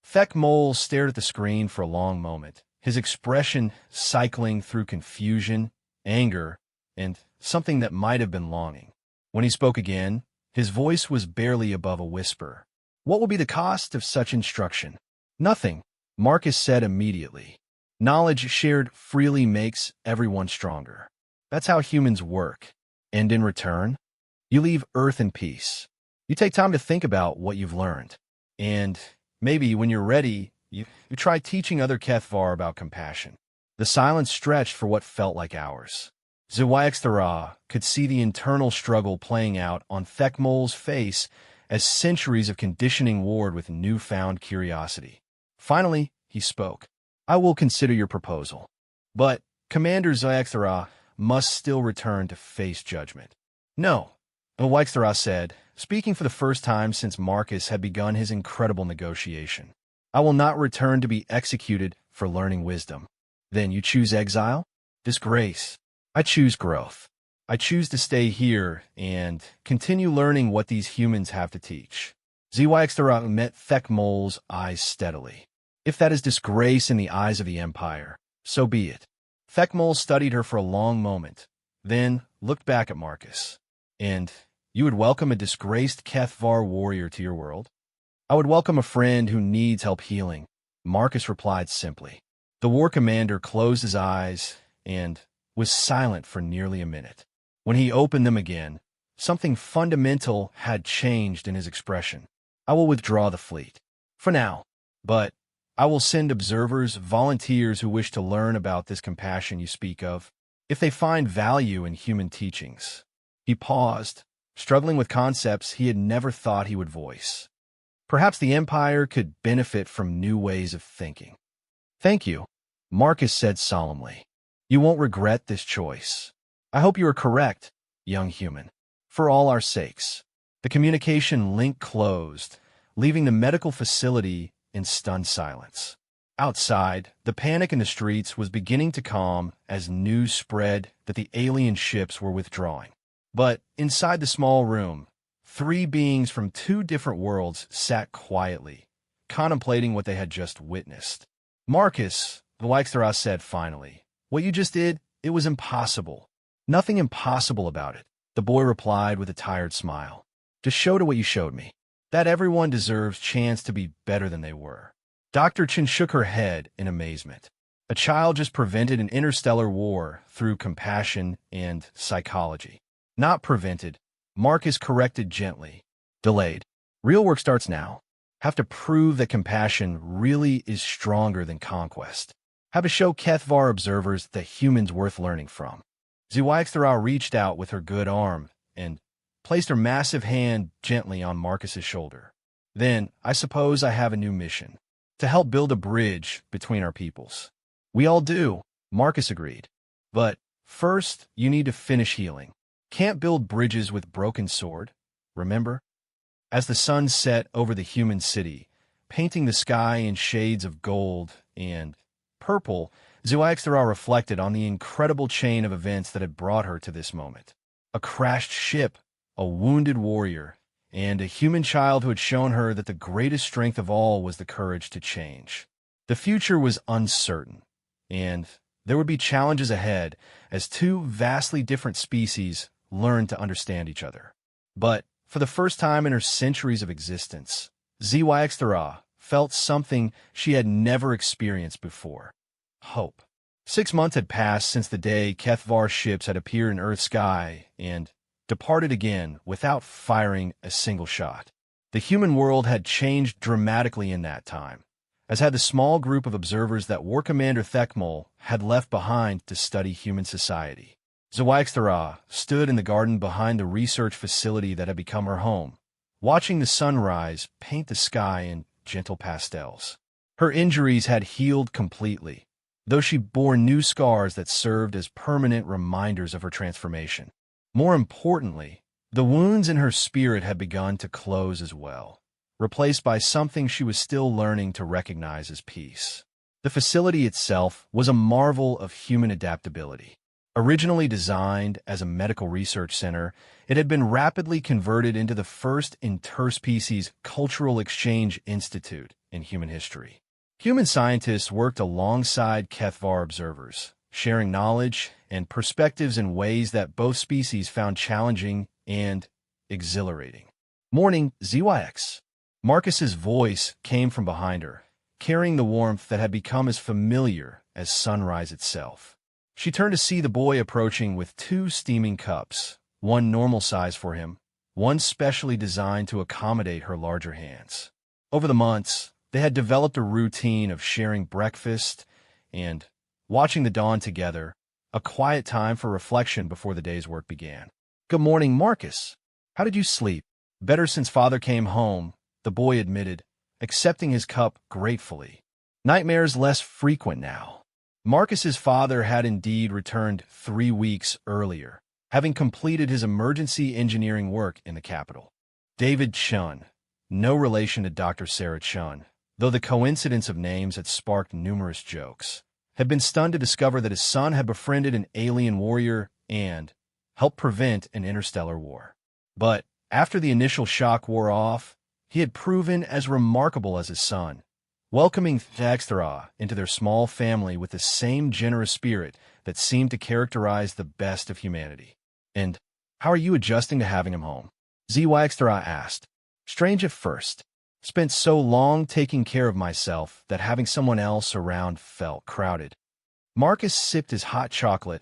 Thekmol stared at the screen for a long moment, his expression cycling through confusion, anger, and something that might have been longing. When he spoke again, his voice was barely above a whisper. What will be the cost of such instruction? Nothing, Marcus said immediately. Knowledge shared freely makes everyone stronger. That's how humans work. And in return, you leave Earth in peace. You take time to think about what you've learned. And maybe when you're ready, you try teaching other HFY about compassion. The silence stretched for what felt like hours. HFY could see the internal struggle playing out on Thekmol's face as centuries of conditioning warred with newfound curiosity. Finally, he spoke. I will consider your proposal. But Commander HFY must still return to face judgment. No, HFY said, speaking for the first time since Marcus had begun his incredible negotiation. I will not return to be executed for learning wisdom. Then you choose exile? Disgrace. I choose growth. I choose to stay here and continue learning what these humans have to teach. HFY met Thekmol's eyes steadily. If that is disgrace in the eyes of the Empire, so be it. Thekmol studied her for a long moment, then looked back at Marcus. And you would welcome a disgraced HFY warrior to your world? I would welcome a friend who needs help healing, Marcus replied simply. The war commander closed his eyes and was silent for nearly a minute. When he opened them again, something fundamental had changed in his expression. I will withdraw the fleet. For now. But I will send observers, volunteers who wish to learn about this compassion you speak of, if they find value in human teachings. He paused, struggling with concepts he had never thought he would voice. Perhaps the Empire could benefit from new ways of thinking. Thank you, Marcus said solemnly. You won't regret this choice. I hope you are correct, young human. For all our sakes. The communication link closed, leaving the medical facility in stunned silence. Outside, the panic in the streets was beginning to calm as news spread that the alien ships were withdrawing. But inside the small room, three beings from two different worlds sat quietly, contemplating what they had just witnessed. Marcus, HFY said finally, what you just did, it was impossible. Nothing impossible about it, the boy replied with a tired smile. Just showed what you showed me. That everyone deserves chance to be better than they were. Dr. Chen shook her head in amazement. A child just prevented an interstellar war through compassion and psychology. Not prevented, Marcus corrected gently. Delayed. Real work starts now. Have to prove that compassion really is stronger than conquest. Have to show HFY observers that humans worth learning from. HFY reached out with her good arm and placed her massive hand gently on Marcus's shoulder. Then, I suppose I have a new mission. To help build a bridge between our peoples. We all do, Marcus agreed. But first, you need to finish healing. Can't build bridges with broken sword, remember? As the sun set over the human city, painting the sky in shades of gold and purple, HFY reflected on the incredible chain of events that had brought her to this moment. A crashed ship, a wounded warrior, and a human child who had shown her that the greatest strength of all was the courage to change. The future was uncertain, and there would be challenges ahead as two vastly different species learned to understand each other. But for the first time in her centuries of existence, HFY felt something she had never experienced before. Hope. 6 months had passed since the day HFY ships had appeared in Earth's sky and departed again without firing a single shot. The human world had changed dramatically in that time, as had the small group of observers that War Commander Thekmol had left behind to study human society. HFY stood in the garden behind the research facility that had become her home, watching the sunrise paint the sky in gentle pastels. Her injuries had healed completely, though she bore new scars that served as permanent reminders of her transformation. More importantly, the wounds in her spirit had begun to close as well, replaced by something she was still learning to recognize as peace. The facility itself was a marvel of human adaptability. Originally designed as a medical research center, it had been rapidly converted into the first interspecies cultural exchange institute in human history. Human scientists worked alongside HFY observers, sharing knowledge and perspectives in ways that both species found challenging and exhilarating. Morning, ZYX. Marcus's voice came from behind her, carrying the warmth that had become as familiar as sunrise itself. She turned to see the boy approaching with two steaming cups, one normal size for him, one specially designed to accommodate her larger hands. Over the months, they had developed a routine of sharing breakfast and watching the dawn together, a quiet time for reflection before the day's work began. "Good morning, Marcus. How did you sleep?" "Better since Father came home," the boy admitted, accepting his cup gratefully. "Nightmares less frequent now." Marcus's father had indeed returned 3 weeks earlier, having completed his emergency engineering work in the capital. David Chun, no relation to Dr. Sarah Chun, though the coincidence of names had sparked numerous jokes, had been stunned to discover that his son had befriended an alien warrior and helped prevent an interstellar war. But after the initial shock wore off, he had proven as remarkable as his son, welcoming HFY into their small family with the same generous spirit that seemed to characterize the best of humanity. "And how are you adjusting to having him home?" HFY asked. "Strange at first. Spent so long taking care of myself that having someone else around felt crowded." Marcus sipped his hot chocolate,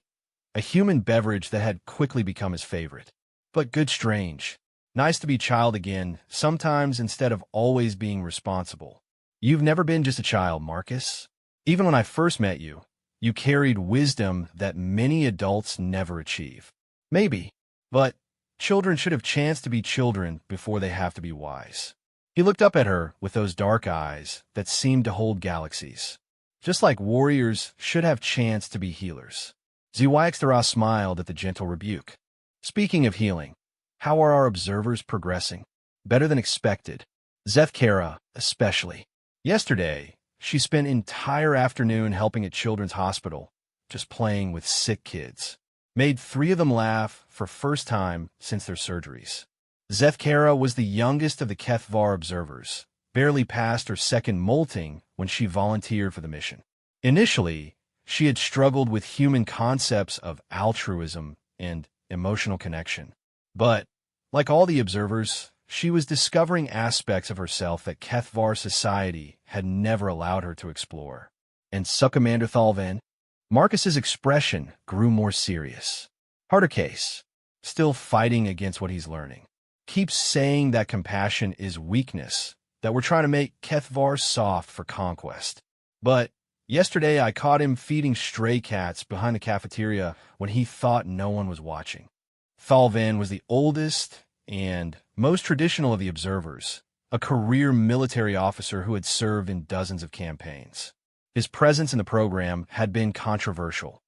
a human beverage that had quickly become his favorite. "But good strange. Nice to be child again, sometimes instead of always being responsible." "You've never been just a child, Marcus. Even when I first met you, you carried wisdom that many adults never achieve." "Maybe, but children should have chance to be children before they have to be wise." He looked up at her with those dark eyes that seemed to hold galaxies. "Just like warriors should have chance to be healers." HFY smiled at the gentle rebuke. "Speaking of healing, how are our observers progressing?" "Better than expected. Zethkara, especially. Yesterday, she spent entire afternoon helping at Children's Hospital, just playing with sick kids. Made 3 of them laugh for first time since their surgeries." Zethkara was the youngest of the HFY observers, barely past her second molting when she volunteered for the mission. Initially, she had struggled with human concepts of altruism and emotional connection. But, like all the observers, she was discovering aspects of herself that HFY society had never allowed her to explore. "And Commander Thalvan?" Marcus's expression grew more serious. "Harder case. Still fighting against what he's learning. Keeps saying that compassion is weakness, that we're trying to make HFY soft for conquest. But yesterday I caught him feeding stray cats behind the cafeteria when he thought no one was watching." Thalvan was the oldest and most traditional of the observers, a career military officer who had served in dozens of campaigns. His presence in the program had been controversial.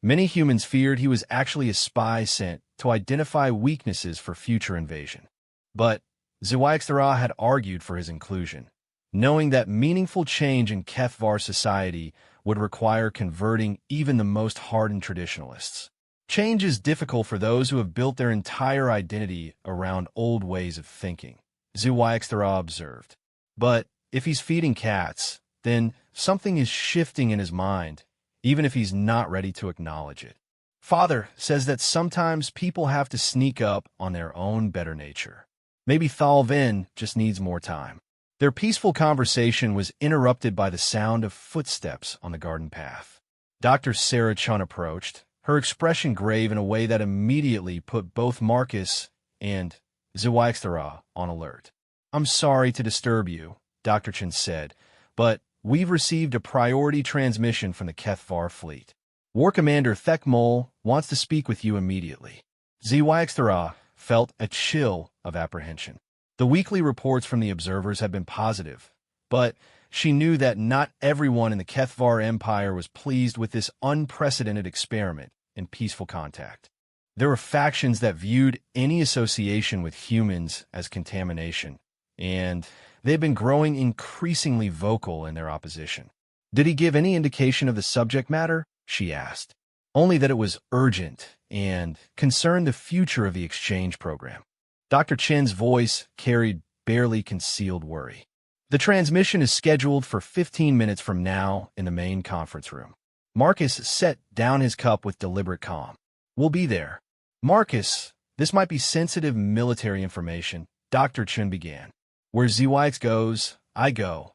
Many humans feared he was actually a spy sent to identify weaknesses for future invasion. But HFY had argued for his inclusion, knowing that meaningful change in HFY society would require converting even the most hardened traditionalists. Change is difficult for those who have built their entire identity around old ways of thinking, HFY observed. But if he's feeding cats, then something is shifting in his mind, even if he's not ready to acknowledge it. "Father says that sometimes people have to sneak up on their own better nature. Maybe Thalvan just needs more time." Their peaceful conversation was interrupted by the sound of footsteps on the garden path. Dr. Sarah Chun approached, her expression grave in a way that immediately put both Marcus and HFY on alert. "I'm sorry to disturb you," Dr. Chun said, "but we've received a priority transmission from the HFY fleet. War Commander Thekmol wants to speak with you immediately." HFY felt a chill of apprehension. The weekly reports from the observers had been positive, but she knew that not everyone in the HFY Empire was pleased with this unprecedented experiment in peaceful contact. There were factions that viewed any association with humans as contamination, and they had been growing increasingly vocal in their opposition. "Did he give any indication of the subject matter?" she asked. "Only that it was urgent and concerned the future of the exchange program." Dr. Chen's voice carried barely concealed worry. "The transmission is scheduled for 15 minutes from now in the main conference room." Marcus set down his cup with deliberate calm. "We'll be there." "Marcus, this might be sensitive military information," Dr. Chen began. "Where ZY goes, I go,"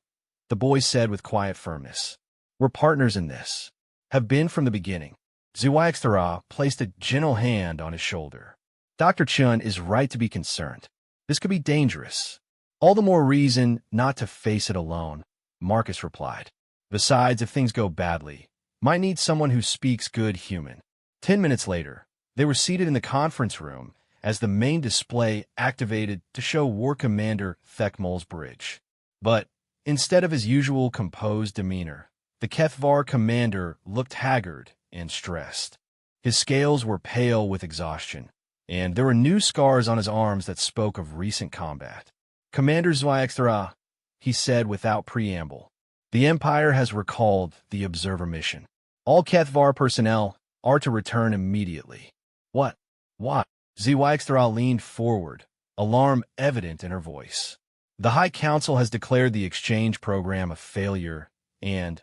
the boy said with quiet firmness. "We're partners in this." have been from the beginning. Zhuangxia placed a gentle hand on his shoulder. Dr. Chun is right to be concerned. This could be dangerous. All the more reason not to face it alone, Marcus replied. Besides, if things go badly, might need someone who speaks good human. 10 minutes later, they were seated in the conference room as the main display activated to show War Commander Thekmol's bridge. But instead of his usual composed demeanor, the Kethvar commander looked haggard and stressed. His scales were pale with exhaustion, and there were new scars on his arms that spoke of recent combat. Commander Zhuangxia, he said without preamble, the Empire has recalled the Observer mission. All Kethvar personnel are to return immediately. What? What? Zhuangxia leaned forward, alarm evident in her voice. The High Council has declared the exchange program a failure and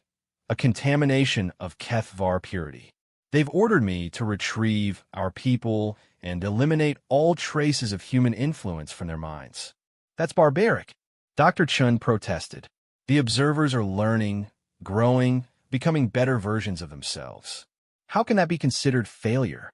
a contamination of Kethvar purity. They've ordered me to retrieve our people and eliminate all traces of human influence from their minds. That's barbaric. Dr. Chun protested. The observers are learning, growing, becoming better versions of themselves. How can that be considered failure?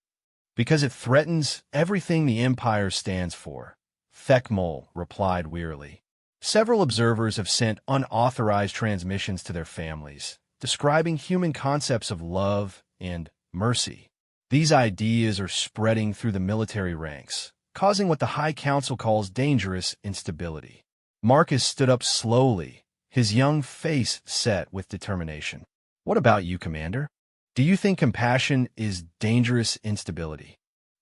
Because it threatens everything the Empire stands for, Thekmol replied wearily. Several observers have sent unauthorized transmissions to their families, describing human concepts of love and mercy. These ideas are spreading through the military ranks, causing what the High Council calls dangerous instability. Marcus stood up slowly, his young face set with determination. What about you, Commander? Do you think compassion is dangerous instability?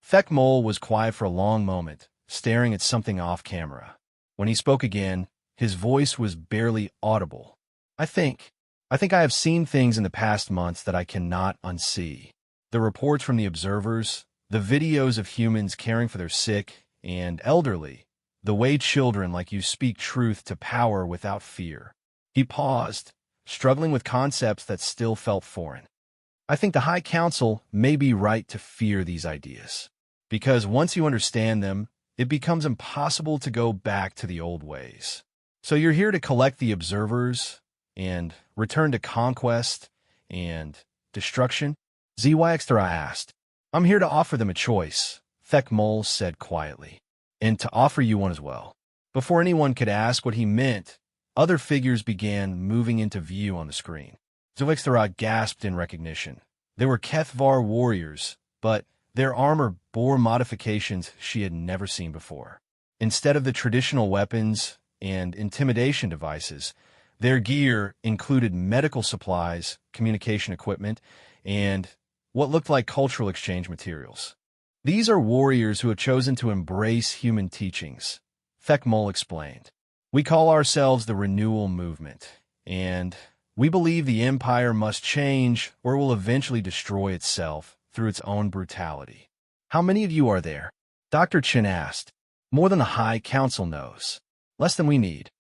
Thekmol was quiet for a long moment, staring at something off camera. When he spoke again, his voice was barely audible. I think I have seen things in the past months that I cannot unsee. The reports from the observers, the videos of humans caring for their sick and elderly, the way children like you speak truth to power without fear. He paused, struggling with concepts that still felt foreign. I think the High Council may be right to fear these ideas, because once you understand them, it becomes impossible to go back to the old ways. So you're here to collect the observers and return to conquest and destruction? Zhuangxia asked. I'm here to offer them a choice, Thekmol said quietly, and to offer you one as well. Before anyone could ask what he meant, other figures began moving into view on the screen. Zhuangxia gasped in recognition. They were Kethvar warriors, but their armor bore modifications she had never seen before. Instead of the traditional weapons and intimidation devices, their gear included medical supplies, communication equipment, and what looked like cultural exchange materials. These are warriors who have chosen to embrace human teachings, Thekmol explained. We call ourselves the Renewal Movement, and we believe the Empire must change or will eventually destroy itself through its own brutality. How many of you are there? Dr. Chen asked. More than the High Council knows. Less than we need.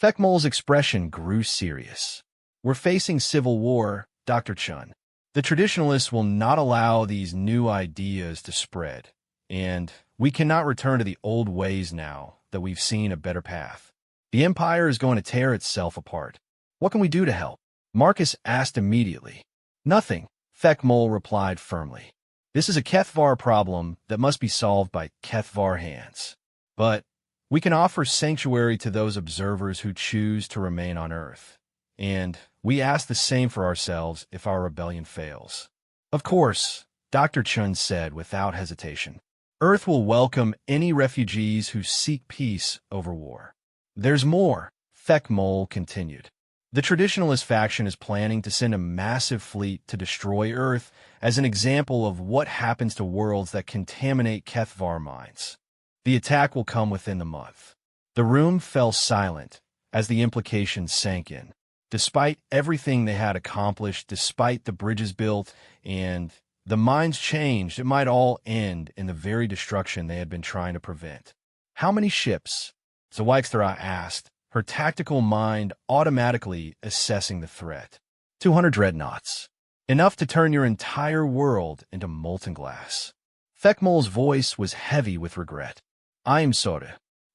Thekmol's expression grew serious. We're facing civil war, Dr. Chun. The traditionalists will not allow these new ideas to spread, and we cannot return to the old ways now that we've seen a better path. The Empire is going to tear itself apart. What can we do to help? Marcus asked immediately. Nothing, Thekmol replied firmly. This is a Kethvar problem that must be solved by Kethvar hands. But we can offer sanctuary to those observers who choose to remain on Earth. And we ask the same for ourselves if our rebellion fails. Of course, Dr. Chun said without hesitation. Earth will welcome any refugees who seek peace over war. There's more, Thekmol continued. The Traditionalist faction is planning to send a massive fleet to destroy Earth as an example of what happens to worlds that contaminate Kethvar minds. The attack will come within the month. The room fell silent as the implications sank in. Despite everything they had accomplished, despite the bridges built, and the minds changed, it might all end in the very destruction they had been trying to prevent. How many ships? Zhuangxia asked, her tactical mind automatically assessing the threat. 200 dreadnoughts. Enough to turn your entire world into molten glass. Thekmol's voice was heavy with regret. I am sorry.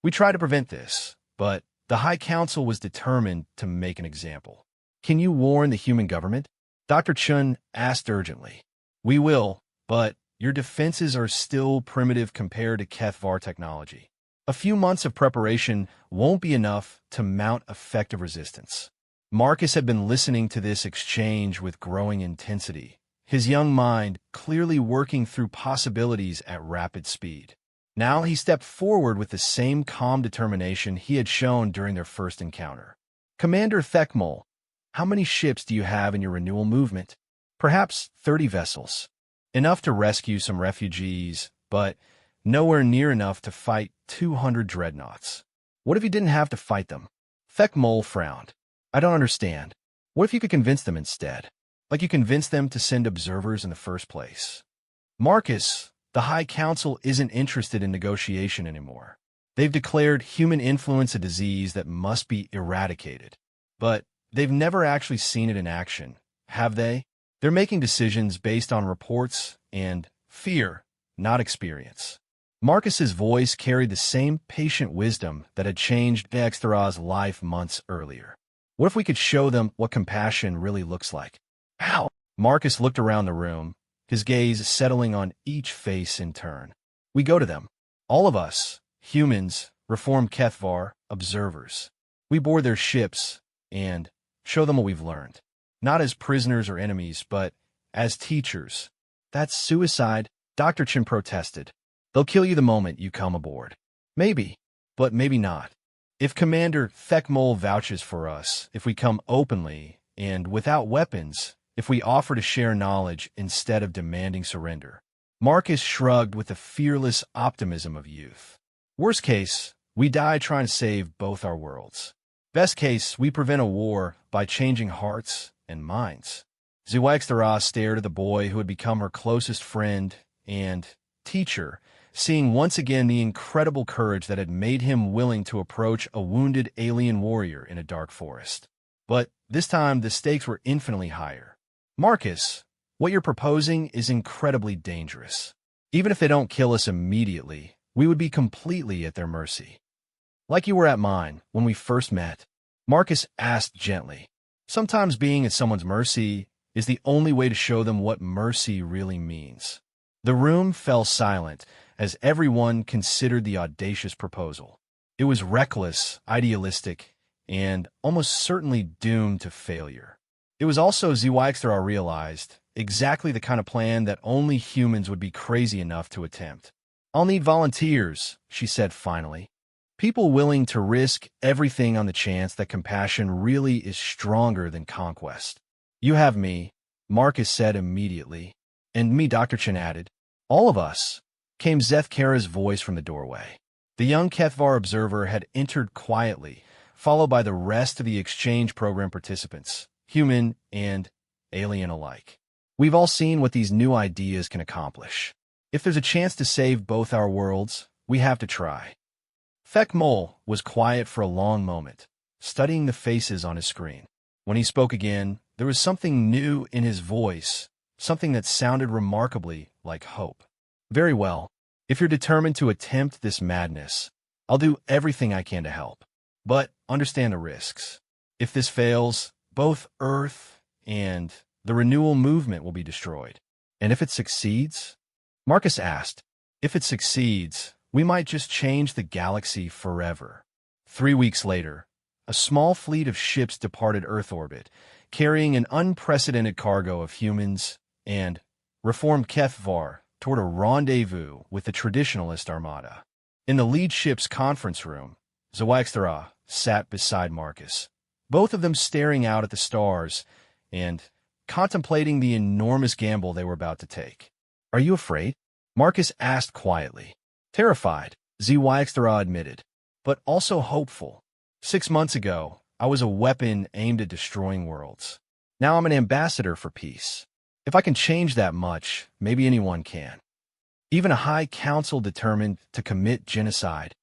We tried to prevent this, but the High Council was determined to make an example. Can you warn the human government? Dr. Chun asked urgently. We will, but your defenses are still primitive compared to HFY technology. A few months of preparation won't be enough to mount effective resistance. Marcus had been listening to this exchange with growing intensity, his young mind clearly working through possibilities at rapid speed. Now he stepped forward with the same calm determination he had shown during their first encounter. Commander Thekmol, how many ships do you have in your renewal movement? Perhaps 30 vessels. Enough to rescue some refugees, but nowhere near enough to fight 200 dreadnoughts. What if you didn't have to fight them? Thekmol frowned. I don't understand. What if you could convince them instead? Like you convinced them to send observers in the first place? Marcus, the High Council isn't interested in negotiation anymore. They've declared human influence a disease that must be eradicated. But they've never actually seen it in action, have they? They're making decisions based on reports and fear, not experience. Marcus's voice carried the same patient wisdom that had changed Dexter's life months earlier. What if we could show them what compassion really looks like? How? Marcus looked around the room, his gaze settling on each face in turn. We go to them. All of us, humans, reformed HFY, observers. We board their ships and show them what we've learned. Not as prisoners or enemies, but as teachers. That's suicide, Dr. Chin protested. They'll kill you the moment you come aboard. Maybe, but maybe not. If Commander Thekmol vouches for us, if we come openly and without weapons, if we offer to share knowledge instead of demanding surrender. Marcus shrugged with the fearless optimism of youth. Worst case, we die trying to save both our worlds. Best case, we prevent a war by changing hearts and minds. Zuaxtara stared at the boy who had become her closest friend and teacher, seeing once again the incredible courage that had made him willing to approach a wounded alien warrior in a dark forest. But this time, the stakes were infinitely higher. Marcus, what you're proposing is incredibly dangerous. Even if they don't kill us immediately, we would be completely at their mercy. Like you were at mine when we first met, Marcus asked gently. Sometimes being at someone's mercy is the only way to show them what mercy really means. The room fell silent as everyone considered the audacious proposal. It was reckless, idealistic, and almost certainly doomed to failure. It was also, Zuaxtara realized, exactly the kind of plan that only humans would be crazy enough to attempt. I'll need volunteers, she said finally. People willing to risk everything on the chance that compassion really is stronger than conquest. You have me, Marcus said immediately. And me, Dr. Chen added. All of us, came Zethkara's voice from the doorway. The young HFY observer had entered quietly, followed by the rest of the exchange program participants, human and alien alike. We've all seen what these new ideas can accomplish. If there's a chance to save both our worlds, we have to try. Thekmol was quiet for a long moment, studying the faces on his screen. When he spoke again, there was something new in his voice, something that sounded remarkably like hope. Very well. If you're determined to attempt this madness, I'll do everything I can to help. But understand the risks. If this fails, both Earth and the renewal movement will be destroyed. And if it succeeds? Marcus asked. If it succeeds, we might just change the galaxy forever. 3 weeks later, a small fleet of ships departed Earth orbit, carrying an unprecedented cargo of humans and reformed HFY toward a rendezvous with the traditionalist armada. In the lead ship's conference room, Zuaxtara sat beside Marcus, both of them staring out at the stars and contemplating the enormous gamble they were about to take. Are you afraid? Marcus asked quietly. Terrified, Zuaxtara admitted, but also hopeful. 6 months ago, I was a weapon aimed at destroying worlds. Now I'm an ambassador for peace. If I can change that much, maybe anyone can. Even a high council determined to commit genocide,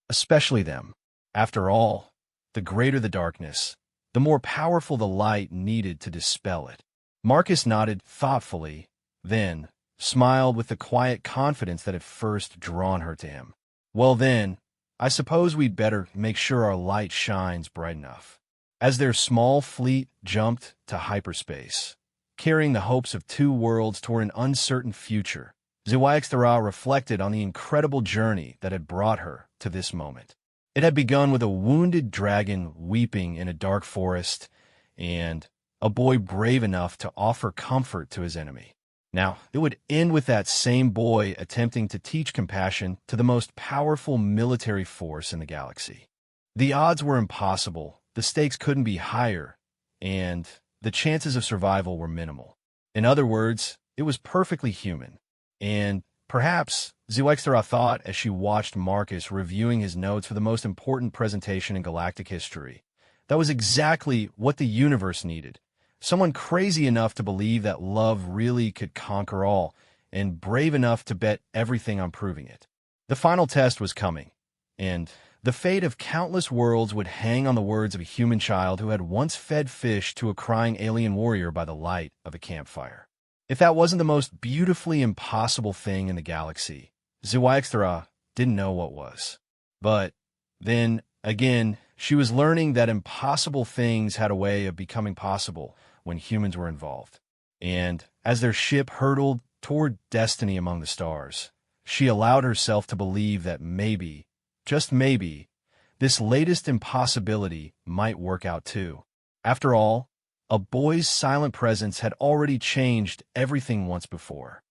especially them. After all, the greater the darkness, the more powerful the light needed to dispel it. Marcus nodded thoughtfully, then smiled with the quiet confidence that had first drawn her to him. Well then, I suppose we'd better make sure our light shines bright enough. As their small fleet jumped to hyperspace, carrying the hopes of two worlds toward an uncertain future. HFY reflected on the incredible journey that had brought her to this moment. It had begun with a wounded dragon weeping in a dark forest, and a boy brave enough to offer comfort to his enemy. Now, it would end with that same boy attempting to teach compassion to the most powerful military force in the galaxy. The odds were impossible, the stakes couldn't be higher, and the chances of survival were minimal. In other words, it was perfectly human. And perhaps, HFY thought as she watched Marcus reviewing his notes for the most important presentation in galactic history, that was exactly what the universe needed. Someone crazy enough to believe that love really could conquer all, and brave enough to bet everything on proving it. The final test was coming, and the fate of countless worlds would hang on the words of a human child who had once fed fish to a crying alien warrior by the light of a campfire. If that wasn't the most beautifully impossible thing in the galaxy, HFY didn't know what was. But then, again, she was learning that impossible things had a way of becoming possible when humans were involved. And as their ship hurtled toward destiny among the stars, she allowed herself to believe that maybe, just maybe, this latest impossibility might work out too. After all, a boy's silent presence had already changed everything once before.